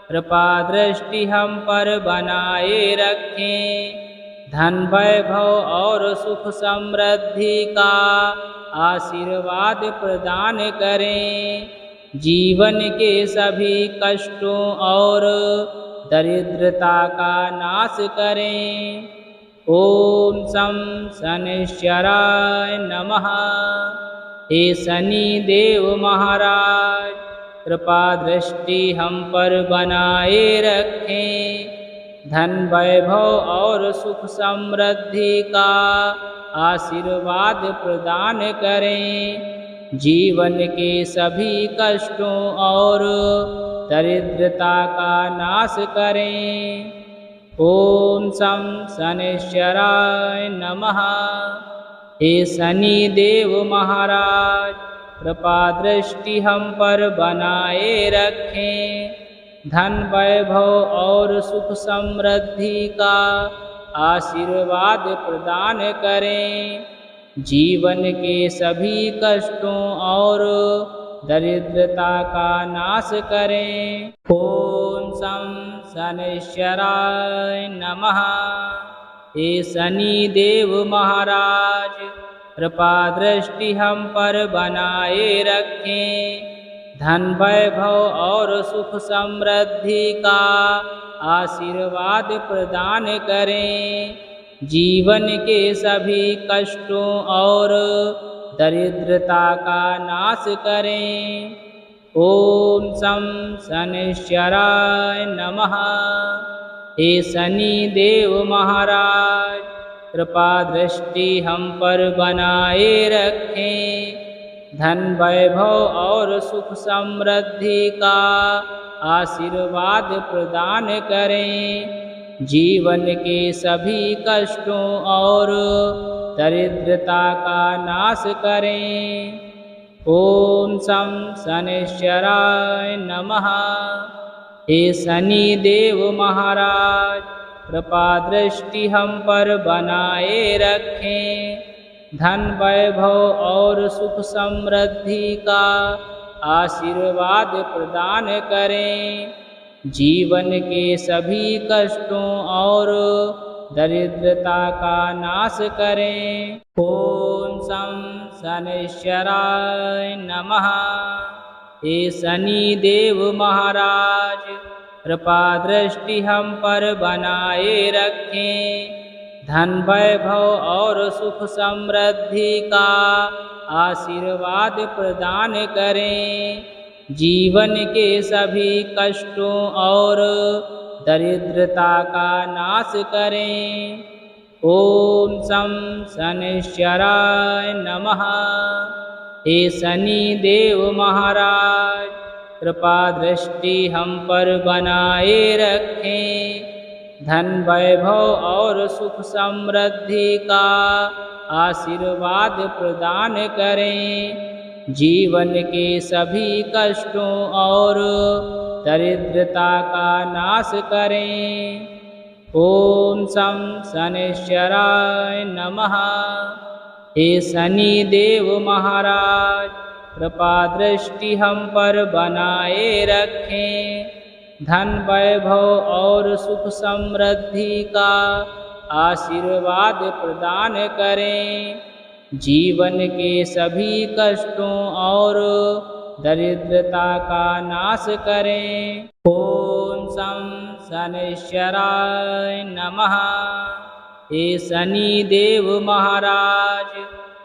कृपा दृष्टि हम पर बनाए रखें। धन वैभव और सुख समृद्धि का आशीर्वाद प्रदान करें। जीवन के सभी कष्टों और दरिद्रता का नाश करें। ओम शं शनैश्चराय नमः। हे शनि देव महाराज, कृपा दृष्टि हम पर बनाए रखें। धन वैभव और सुख समृद्धि का आशीर्वाद प्रदान करें। जीवन के सभी कष्टों और दरिद्रता का नाश करें। ओम शं शनैश्चराय नमः। हे शनि देव महाराज, कृपा दृष्टि हम पर बनाए रखें। धन वैभव और सुख समृद्धि का आशीर्वाद प्रदान करें। जीवन के सभी कष्टों और दरिद्रता का नाश करें। ओम शं शनैश्चराय नमः। हे शनि देव महाराज, कृपा दृष्टि हम पर बनाए रखें। धन वैभव और सुख समृद्धि का आशीर्वाद प्रदान करें। जीवन के सभी कष्टों और दरिद्रता का नाश करें। ओम शं शनैश्चराय नमः। हे शनि देव महाराज, कृपा दृष्टि हम पर बनाए रखें। धन वैभव और सुख समृद्धि का आशीर्वाद प्रदान करें। जीवन के सभी कष्टों और दरिद्रता का नाश करें। ओम शं शनैश्चराय नमः। हे शनि देव महाराज, कृपा दृष्टि हम पर बनाए रखें। धन वैभव और सुख समृद्धि का आशीर्वाद प्रदान करें। जीवन के सभी कष्टों और दरिद्रता का नाश करें। ओम शं शनैश्चराय नमः। हे शनि देव महाराज, कृपा दृष्टि हम पर बनाए रखें। धन वैभव और सुख समृद्धि का आशीर्वाद प्रदान करें। जीवन के सभी कष्टों और दरिद्रता का नाश करें। ओम शं शनैश्चराय नमः। हे शनि देव महाराज, कृपा दृष्टि हम पर बनाए रखें। धन वैभव और सुख समृद्धि का आशीर्वाद प्रदान करें। जीवन के सभी कष्टों और दरिद्रता का नाश करें। ओम शं शनैश्चराय नमः। हे शनि देव महाराज, कृपा दृष्टि हम पर बनाए रखें। धन वैभव और सुख समृद्धि का आशीर्वाद प्रदान करें। जीवन के सभी कष्टों और दरिद्रता का नाश करें। ओम शं शनैश्चराय नमः। हे शनि देव महाराज,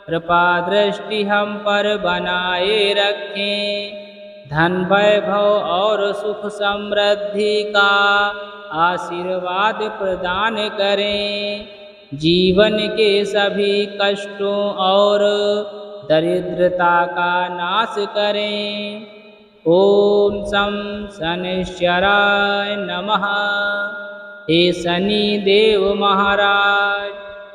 कृपा दृष्टि हम पर बनाए रखें। धन वैभव और सुख समृद्धि का आशीर्वाद प्रदान करें। जीवन के सभी कष्टों और दरिद्रता का नाश करें। ओम शं शनैश्चराय नमः। हे शनि देव महाराज,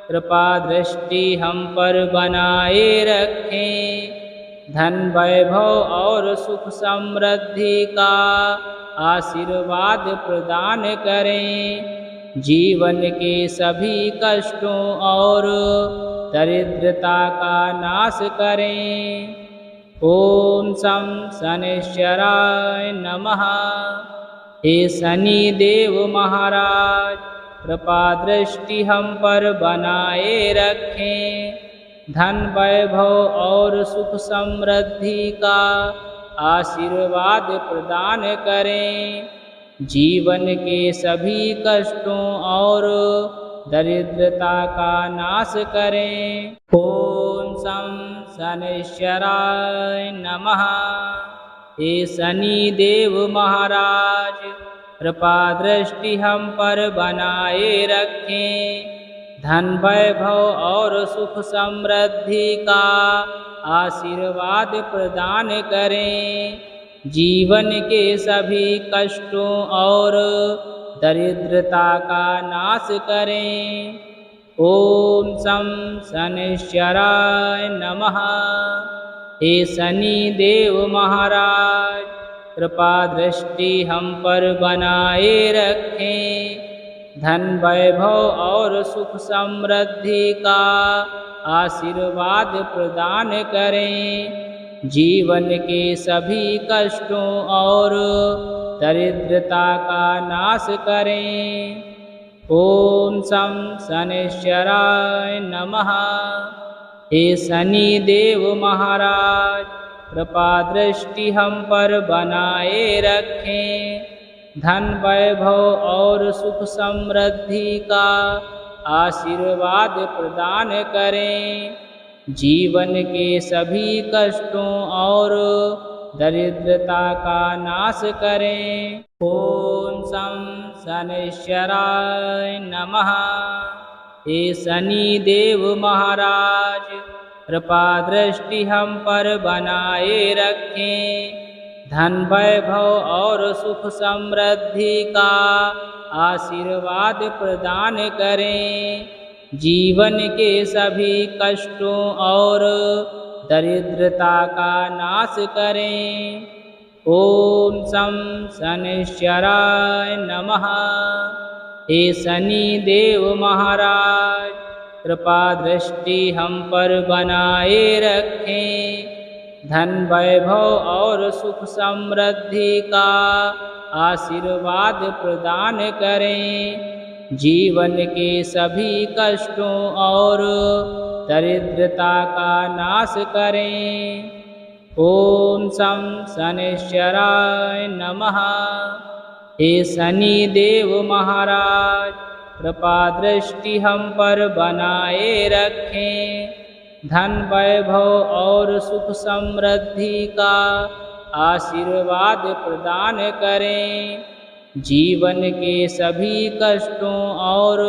कृपा दृष्टि हम पर बनाए रखें। धन वैभव और सुख समृद्धि का आशीर्वाद प्रदान करें। जीवन के सभी कष्टों और दरिद्रता का नाश करें। ओम शं शनैश्चराय नमः। हे शनि देव महाराज, कृपा दृष्टि हम पर बनाए रखें। धन वैभव और सुख समृद्धि का आशीर्वाद प्रदान करें। जीवन के सभी कष्टों और दरिद्रता का नाश करें। ओम शं शनैश्चराय नमः। हे शनि देव महाराज, कृपा दृष्टि हम पर बनाए रखें। धन वैभव और सुख समृद्धि का आशीर्वाद प्रदान करें। जीवन के सभी कष्टों और दरिद्रता का नाश करें। ओम शं शनैश्चराय नमः। हे शनि देव महाराज, कृपा दृष्टि हम पर बनाए रखें। धन वैभव और सुख समृद्धि का आशीर्वाद प्रदान करें। जीवन के सभी कष्टों और दरिद्रता का नाश करें। ओम शं शनैश्चराय नमः। हे शनि देव महाराज, कृपा दृष्टि हम पर बनाए रखें। धन वैभव और सुख समृद्धि का आशीर्वाद प्रदान करें। जीवन के सभी कष्टों और दरिद्रता का नाश करें। ओम शं शनैश्चराय नमः। हे शनि देव महाराज, कृपा दृष्टि हम पर बनाए रखें। धन वैभव और सुख समृद्धि का आशीर्वाद प्रदान करें। जीवन के सभी कष्टों और दरिद्रता का नाश करें। ओम शं शनैश्चराय नमः। हे शनि देव महाराज, कृपा दृष्टि हम पर बनाए रखें। धन वैभव और सुख समृद्धि का आशीर्वाद प्रदान करें। जीवन के सभी कष्टों और दरिद्रता का नाश करें। ओम शं शनैश्चराय नमः। हे शनि देव महाराज, कृपा दृष्टि हम पर बनाए रखें। धन वैभव और सुख समृद्धि का आशीर्वाद प्रदान करें। जीवन के सभी कष्टों और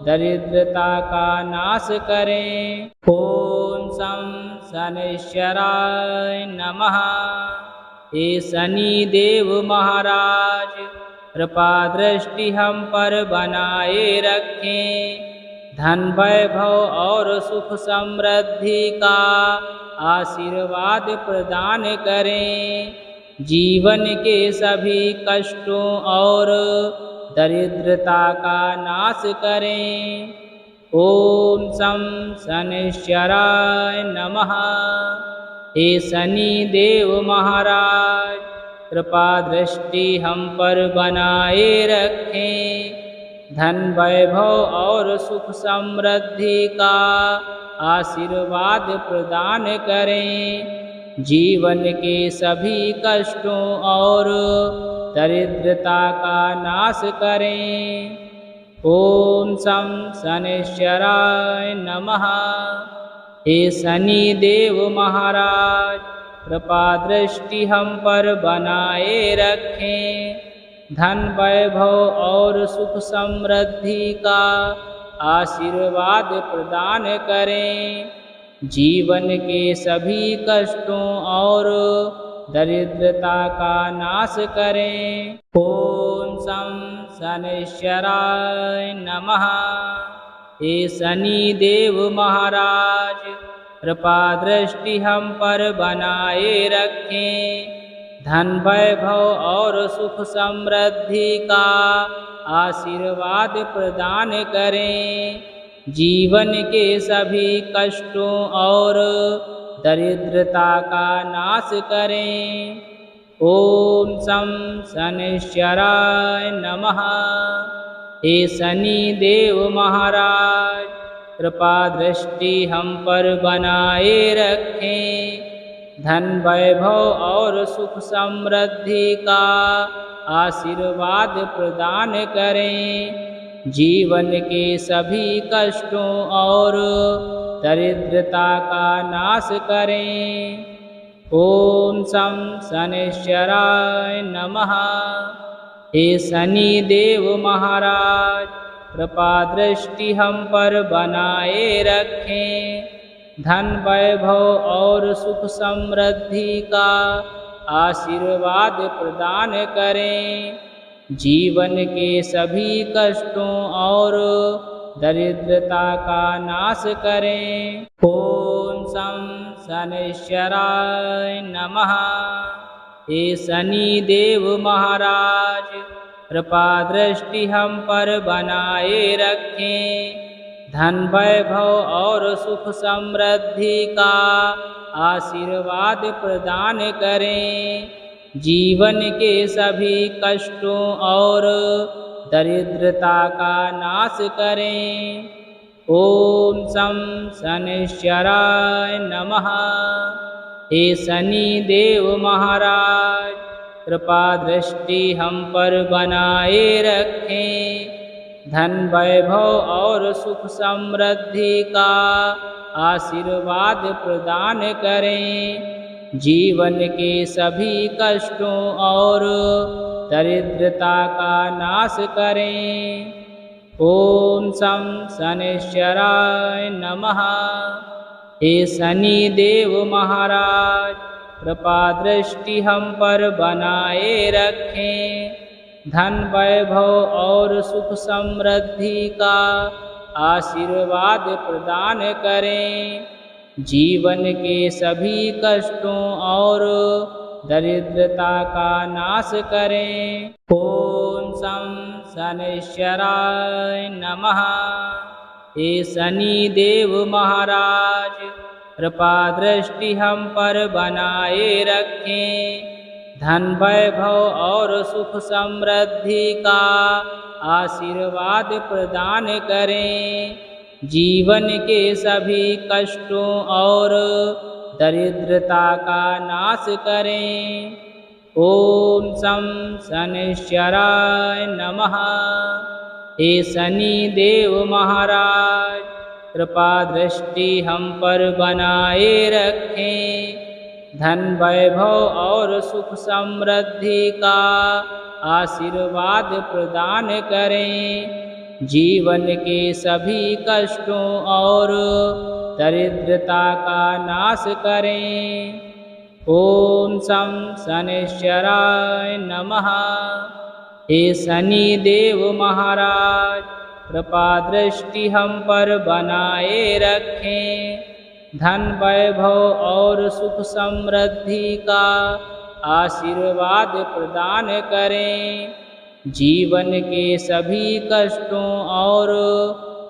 दरिद्रता का नाश करें। ओम शं शनैश्चराय नमः। हे शनि देव महाराज, कृपा दृष्टि हम पर बनाए रखें। धन वैभव और सुख समृद्धि का आशीर्वाद प्रदान करें। जीवन के सभी कष्टों और दरिद्रता का नाश करें। ओम शं शनैश्चराय नमः। हे शनि देव महाराज, कृपा दृष्टि हम पर बनाए रखें। धन वैभव और सुख समृद्धि का आशीर्वाद प्रदान करें। जीवन के सभी कष्टों और दरिद्रता का नाश करें। ओम शं शनैश्चराय नमः। हे शनि देव महाराज, कृपा दृष्टि हम पर बनाए रखें। धन वैभव और सुख समृद्धि का आशीर्वाद प्रदान करें। जीवन के सभी कष्टों और दरिद्रता का नाश करें। ओम शं शनैश्चराय नमः। हे शनि देव महाराज, कृपा दृष्टि हम पर बनाए रखें। धन वैभव और सुख समृद्धि का आशीर्वाद प्रदान करें। जीवन के सभी कष्टों और दरिद्रता का नाश करें। ओम शं शनैश्चराय नमः। हे शनि देव महाराज, कृपा दृष्टि हम पर बनाए रखें। धन वैभव और सुख समृद्धि का आशीर्वाद प्रदान करें। जीवन के सभी कष्टों और दरिद्रता का नाश करें। ओम शं शनैश्चराय नमः। हे शनि देव महाराज, कृपा दृष्टि हम पर बनाए रखें। धन वैभव और सुख समृद्धि का आशीर्वाद प्रदान करें। जीवन के सभी कष्टों और दरिद्रता का नाश करें। ओम शं शनैश्चराय नमः। हे शनि देव महाराज, कृपा दृष्टि हम पर बनाए रखें। धन वैभव और सुख समृद्धि का आशीर्वाद प्रदान करें। जीवन के सभी कष्टों और दरिद्रता का नाश करें। ओम शं शनैश्चराय नमः। हे शनि देव महाराज, कृपा दृष्टि हम पर बनाए रखें। धन वैभव और सुख समृद्धि का आशीर्वाद प्रदान करें। जीवन के सभी कष्टों और दरिद्रता का नाश करें। ओम शं शनैश्चराय नमः। हे शनि देव महाराज, कृपा दृष्टि हम पर बनाए रखें। धन वैभव और सुख समृद्धि का आशीर्वाद प्रदान करें। जीवन के सभी कष्टों और दरिद्रता का नाश करें। ओम शं शनैश्चराय नमः। हे शनि देव महाराज, कृपा दृष्टि हम पर बनाए रखें। धन वैभव और सुख समृद्धि का आशीर्वाद प्रदान करें। जीवन के सभी कष्टों और दरिद्रता का नाश करें। ओम शं शनैश्चराय नमः। हे शनि देव महाराज, कृपा दृष्टि हम पर बनाए रखें। धन वैभव और सुख समृद्धि का आशीर्वाद प्रदान करें। जीवन के सभी कष्टों और दरिद्रता का नाश करें। ओम शं शनैश्चराय नमः। हे शनि देव महाराज, कृपा दृष्टि हम पर बनाए रखें। धन वैभव और सुख समृद्धि का आशीर्वाद प्रदान करें। जीवन के सभी कष्टों और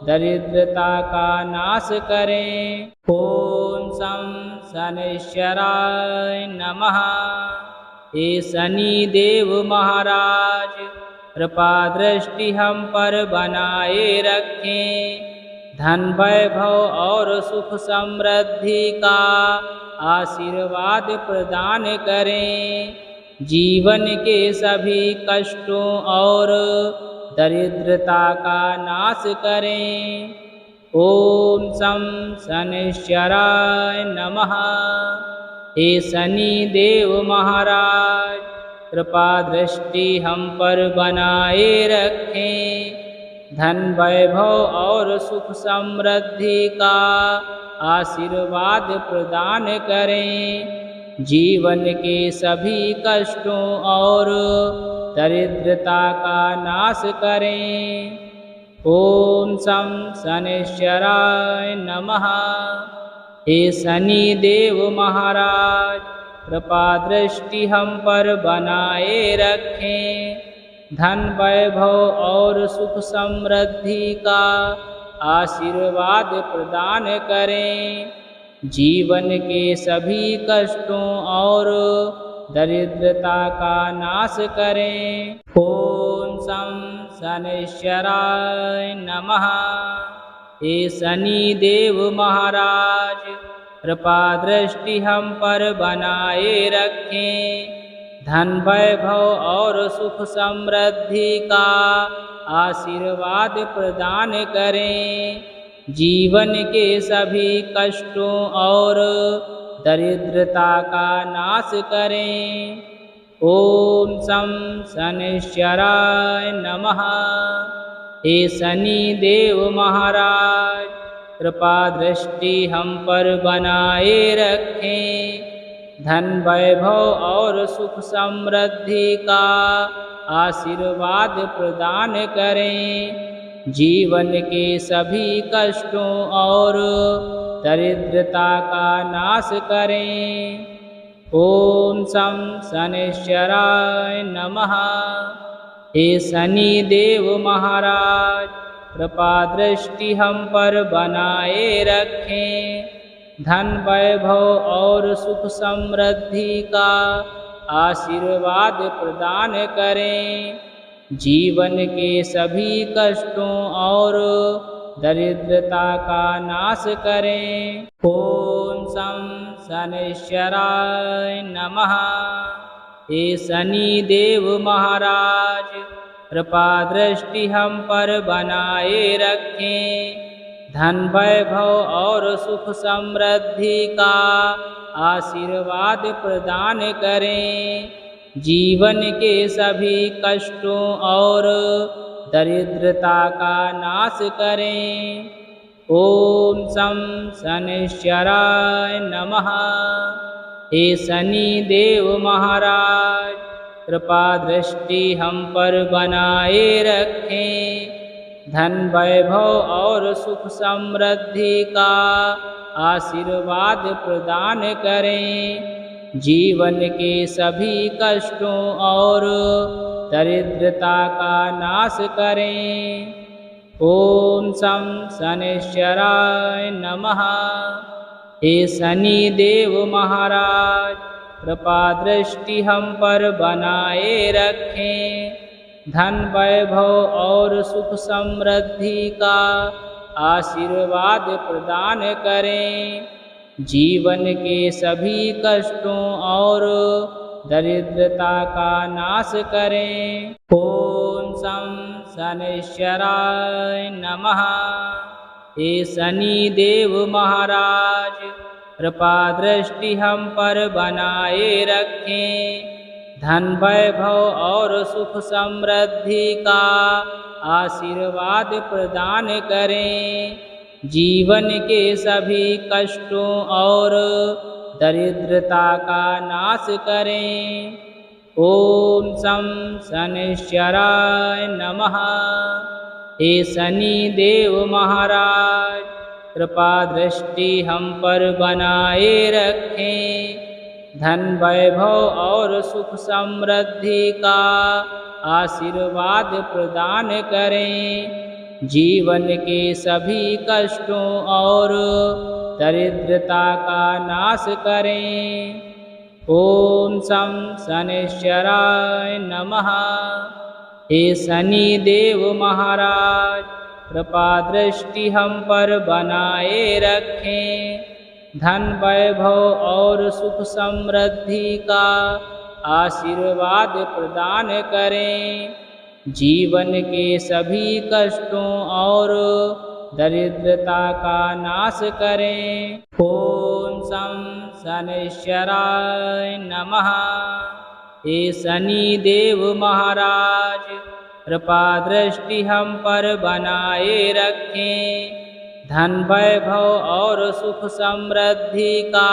दरिद्रता का नाश करें। ओम शं शनैश्चराय नमः। हे शनि देव महाराज, कृपा दृष्टि हम पर बनाए रखें। धन वैभव और सुख समृद्धि का आशीर्वाद प्रदान करें। जीवन के सभी कष्टों और दरिद्रता का नाश करें। ओम शं शनैश्चराय नमः। हे शनि देव महाराज, कृपा दृष्टि हम पर बनाए रखें। धन वैभव और सुख समृद्धि का आशीर्वाद प्रदान करें। जीवन के सभी कष्टों और दरिद्रता का नाश करें। ओम शं शनैश्चराय नमः। हे शनि देव महाराज, कृपा दृष्टि हम पर बनाए रखें। धन वैभव और सुख समृद्धि का आशीर्वाद प्रदान करें। जीवन के सभी कष्टों और दरिद्रता का नाश करें। ओम शं शनैश्चराय नमः। हे शनि देव महाराज, कृपा दृष्टि हम पर बनाए रखें। धन वैभव और सुख समृद्धि का आशीर्वाद प्रदान करें। जीवन के सभी कष्टों और दरिद्रता का नाश करें। ओम शं शनैश्चराय नमः। हे शनि देव महाराज, कृपा दृष्टि हम पर बनाए रखें। धन वैभव और सुख समृद्धि का आशीर्वाद प्रदान करें। जीवन के सभी कष्टों और दरिद्रता का नाश करें। ओम शं शनैश्चराय नमः। हे शनि देव महाराज, कृपा दृष्टि हम पर बनाए रखें। धन वैभव और सुख समृद्धि का आशीर्वाद प्रदान करें। जीवन के सभी कष्टों और दरिद्रता का नाश करें। ओम शं शनैश्चराय नमः। हे शनि देव महाराज, कृपा दृष्टि हम पर बनाए रखें। धन वैभव और सुख समृद्धि का आशीर्वाद प्रदान करें। जीवन के सभी कष्टों और दरिद्रता का नाश करें। ओम शं शनैश्चराय नमः। हे शनि देव महाराज, कृपा दृष्टि हम पर बनाए रखें। धन वैभव और सुख समृद्धि का आशीर्वाद प्रदान करें। जीवन के सभी कष्टों और दरिद्रता का नाश करें। ओम शं शनैश्चराय नमः। हे शनि देव महाराज, कृपा दृष्टि हम पर बनाए रखें। धन वैभव और सुख समृद्धि का आशीर्वाद प्रदान करें। जीवन के सभी कष्टों और दरिद्रता का नाश करें। ओम शं शनैश्चराय नमः। हे शनि देव महाराज, कृपा दृष्टि हम पर बनाए रखें। धन वैभव और सुख समृद्धि का आशीर्वाद प्रदान करें। जीवन के सभी कष्टों और दरिद्रता का नाश करें। ओम शं शनैश्चराय नमः। हे शनि देव महाराज, कृपा दृष्टि हम पर बनाए रखें। धन वैभव और सुख समृद्धि का आशीर्वाद प्रदान करें। जीवन के सभी कष्टों और दरिद्रता का नाश करें। ओम शं शनैश्चराय नमः। हे शनि देव महाराज, कृपा दृष्टि हम पर बनाए रखें। धन वैभव और सुख समृद्धि का आशीर्वाद प्रदान करें। जीवन के सभी कष्टों और दरिद्रता का नाश करें। ओम शं शनैश्चराय नमः। हे शनि देव महाराज, कृपा दृष्टि हम पर बनाए रखें। धन वैभव और सुख समृद्धि का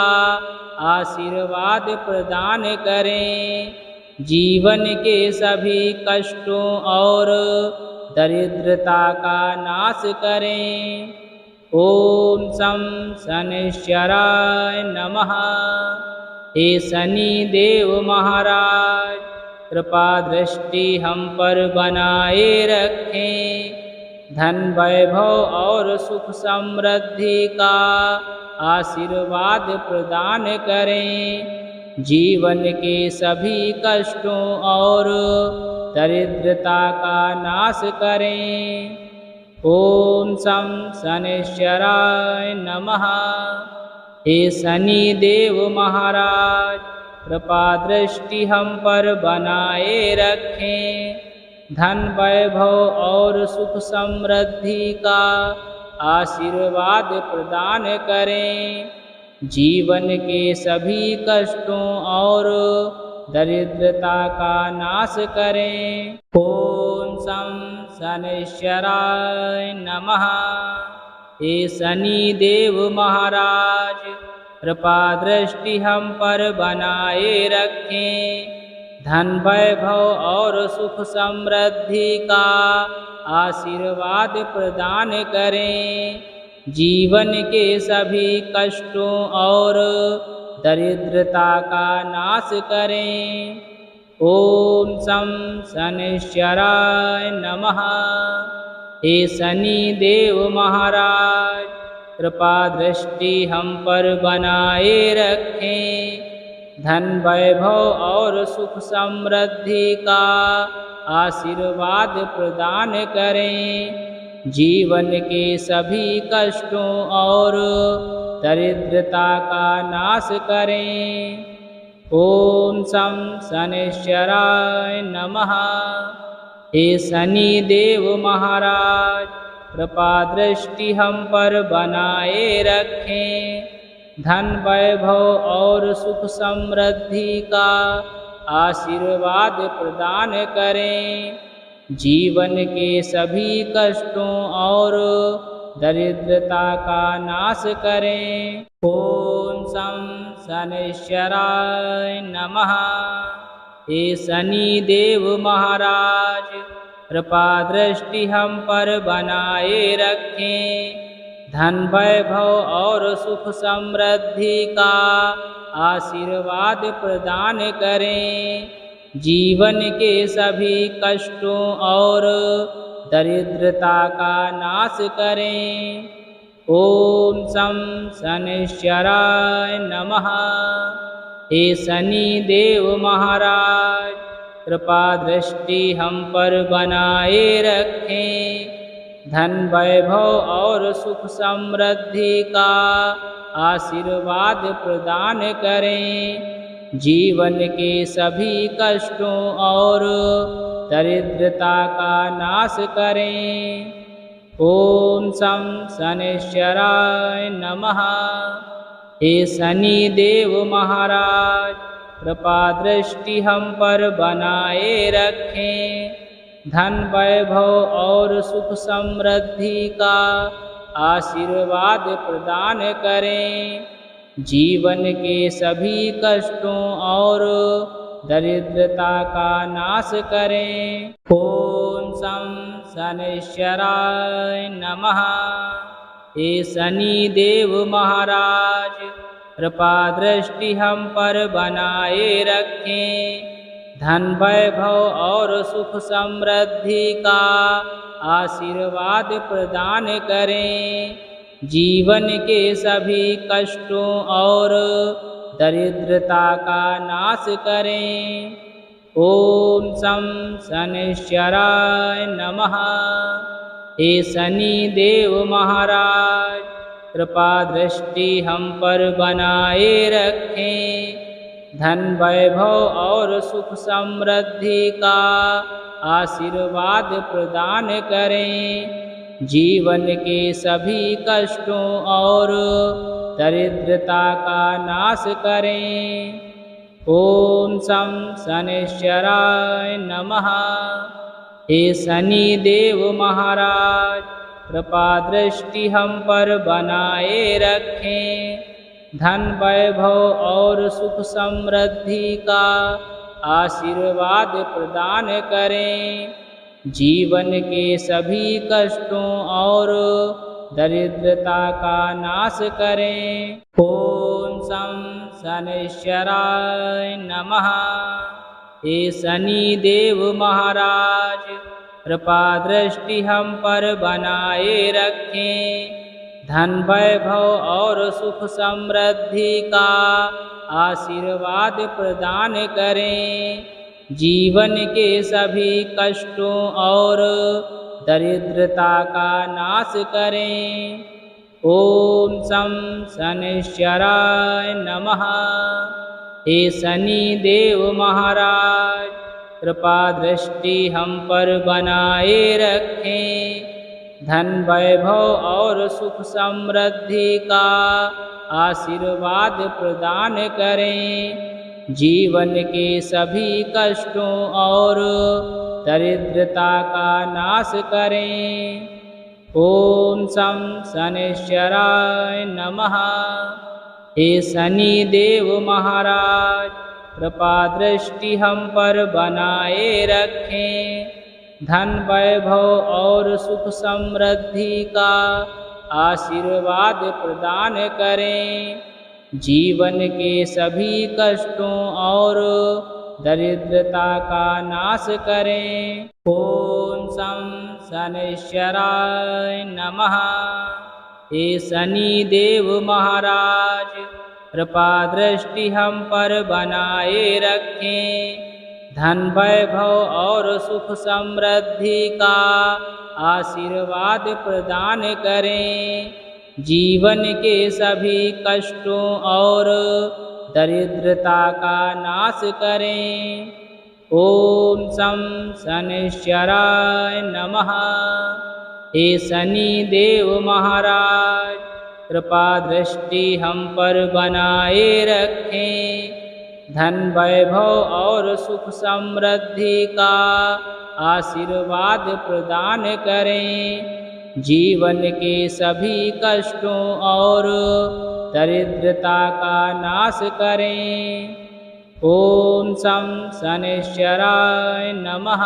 आशीर्वाद प्रदान करें। जीवन के सभी कष्टों और दरिद्रता का नाश करें। ओम शं शनैश्चराय नमः। हे शनि देव महाराज, कृपा दृष्टि हम पर बनाए रखें। धन वैभव और सुख समृद्धि का आशीर्वाद प्रदान करें। जीवन के सभी कष्टों और दरिद्रता का नाश करें। ओम शं शनैश्चराय नमः। हे शनि देव महाराज, कृपा दृष्टि हम पर बनाए रखें। धन वैभव और सुख समृद्धि का आशीर्वाद प्रदान करें। जीवन के सभी कष्टों और दरिद्रता का नाश करें। ओम शं शनैश्चराय नमः। हे शनि देव महाराज, कृपा दृष्टि हम पर बनाए रखें। धन वैभव और सुख समृद्धि का आशीर्वाद प्रदान करें। जीवन के सभी कष्टों और दरिद्रता का नाश करें। ओम शं शनैश्चराय नमः। हे शनि देव महाराज, कृपा दृष्टि हम पर बनाए रखें। धन वैभव और सुख समृद्धि का आशीर्वाद प्रदान करें। जीवन के सभी कष्टों और दरिद्रता का नाश करें। ओम शं शनैश्चराय नमः। हे शनि देव महाराज, कृपा दृष्टि हम पर बनाए रखें। धन वैभव और सुख समृद्धि का आशीर्वाद प्रदान करें। जीवन के सभी कष्टों और दरिद्रता का नाश करें। ओम शं शनैश्चराय नमः। हे शनि देव महाराज, कृपा दृष्टि हम पर बनाए रखें। धन वैभव और सुख समृद्धि का आशीर्वाद प्रदान करें। जीवन के सभी कष्टों और दरिद्रता का नाश करें। ओम शं शनैश्चराय नमः। हे शनि देव महाराज, कृपा दृष्टि हम पर बनाए रखें। धन वैभव और सुख समृद्धि का आशीर्वाद प्रदान करें। जीवन के सभी कष्टों और दरिद्रता का नाश करें। ओम शं शनैश्चराय नमः। हे शनि देव महाराज, कृपा दृष्टि हम पर बनाए रखें। धन वैभव और सुख समृद्धि का आशीर्वाद प्रदान करें। जीवन के सभी कष्टों और दरिद्रता का नाश करें। ओम शं शनैश्चराय नमः। हे शनि देव महाराज, कृपा दृष्टि हम पर बनाए रखें। धन वैभव और सुख समृद्धि का आशीर्वाद प्रदान करें। जीवन के सभी कष्टों और दरिद्रता का नाश करें। ओम शं शनैश्चराय नमः। हे शनि देव महाराज कृपा दृष्टि हम पर बनाए रखें। धन वैभव और सुख समृद्धि का आशीर्वाद प्रदान करें। जीवन के सभी कष्टों और दरिद्रता का नाश करें। ओम शं शनैश्चराय नमः। हे शनि देव महाराज कृपा दृष्टि हम पर बनाए रखें। धन वैभव और सुख समृद्धि का आशीर्वाद प्रदान करें। जीवन के सभी कष्टों और दरिद्रता का नाश करें। ओम शं शनैश्चराय नमः। हे शनि देव महाराज कृपा दृष्टि हम पर बनाए रखें। धन वैभव और सुख समृद्धि का आशीर्वाद प्रदान करें। जीवन के सभी कष्टों और दरिद्रता का नाश करें। ओम शं शनैश्चराय नमः। हे शनि देव महाराज कृपा दृष्टि हम पर बनाए रखें। धन वैभव और सुख समृद्धि का आशीर्वाद प्रदान करें। जीवन के सभी कष्टों और दरिद्रता का नाश करें। ओम शं शनैश्चराय नमः। हे शनि देव महाराज कृपा दृष्टि हम पर बनाए रखें। धन वैभव और सुख समृद्धि का आशीर्वाद प्रदान करें। जीवन के सभी कष्टों और दरिद्रता का नाश करें। ओम शं शनैश्चराय नमः। हे शनि देव महाराज कृपा दृष्टि हम पर बनाए रखें। धन वैभव और सुख समृद्धि का आशीर्वाद प्रदान करें। जीवन के सभी कष्टों और दरिद्रता का नाश करें। ओम शं शनैश्चराय नमः। हे शनि देव महाराज कृपा दृष्टि हम पर बनाए रखें। धन वैभव और सुख समृद्धि का आशीर्वाद प्रदान करें। जीवन के सभी कष्टों और दरिद्रता का नाश करें। ओम शं शनैश्चराय नमः।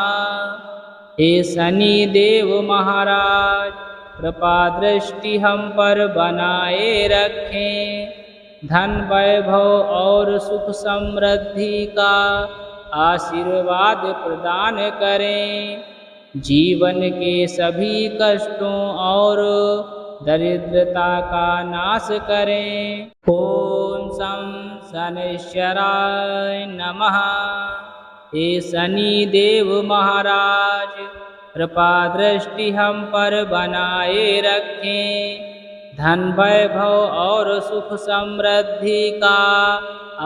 हे शनि देव महाराज कृपा दृष्टि हम पर बनाए रखें। धन वैभव और सुख समृद्धि का आशीर्वाद प्रदान करें। जीवन के सभी कष्टों और दरिद्रता का नाश करें। ओम शं शनैश्चराय नमः। हे शनि देव महाराज कृपा दृष्टि हम पर बनाए रखें। धन वैभव और सुख समृद्धि का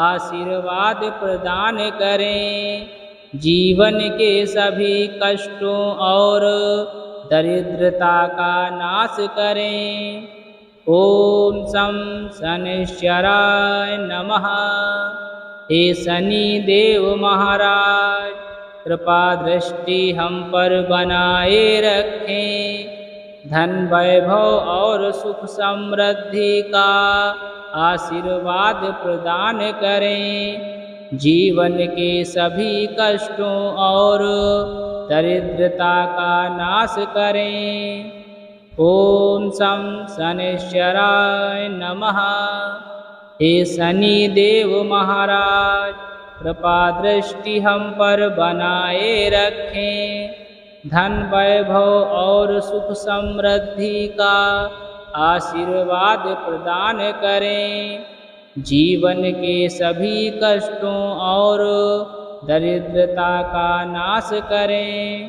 आशीर्वाद प्रदान करें। जीवन के सभी कष्टों और दरिद्रता का नाश करें। ओम शं शनैश्चराय नमः। हे शनि देव महाराज कृपा दृष्टि हम पर बनाए रखें। धन वैभव और सुख समृद्धि का आशीर्वाद प्रदान करें। जीवन के सभी कष्टों और दरिद्रता का नाश करें। ओम शं शनैश्चराय नमः। हे शनि देव महाराज कृपा दृष्टि हम पर बनाए रखें। धन वैभव और सुख समृद्धि का आशीर्वाद प्रदान करें। जीवन के सभी कष्टों और दरिद्रता का नाश करें।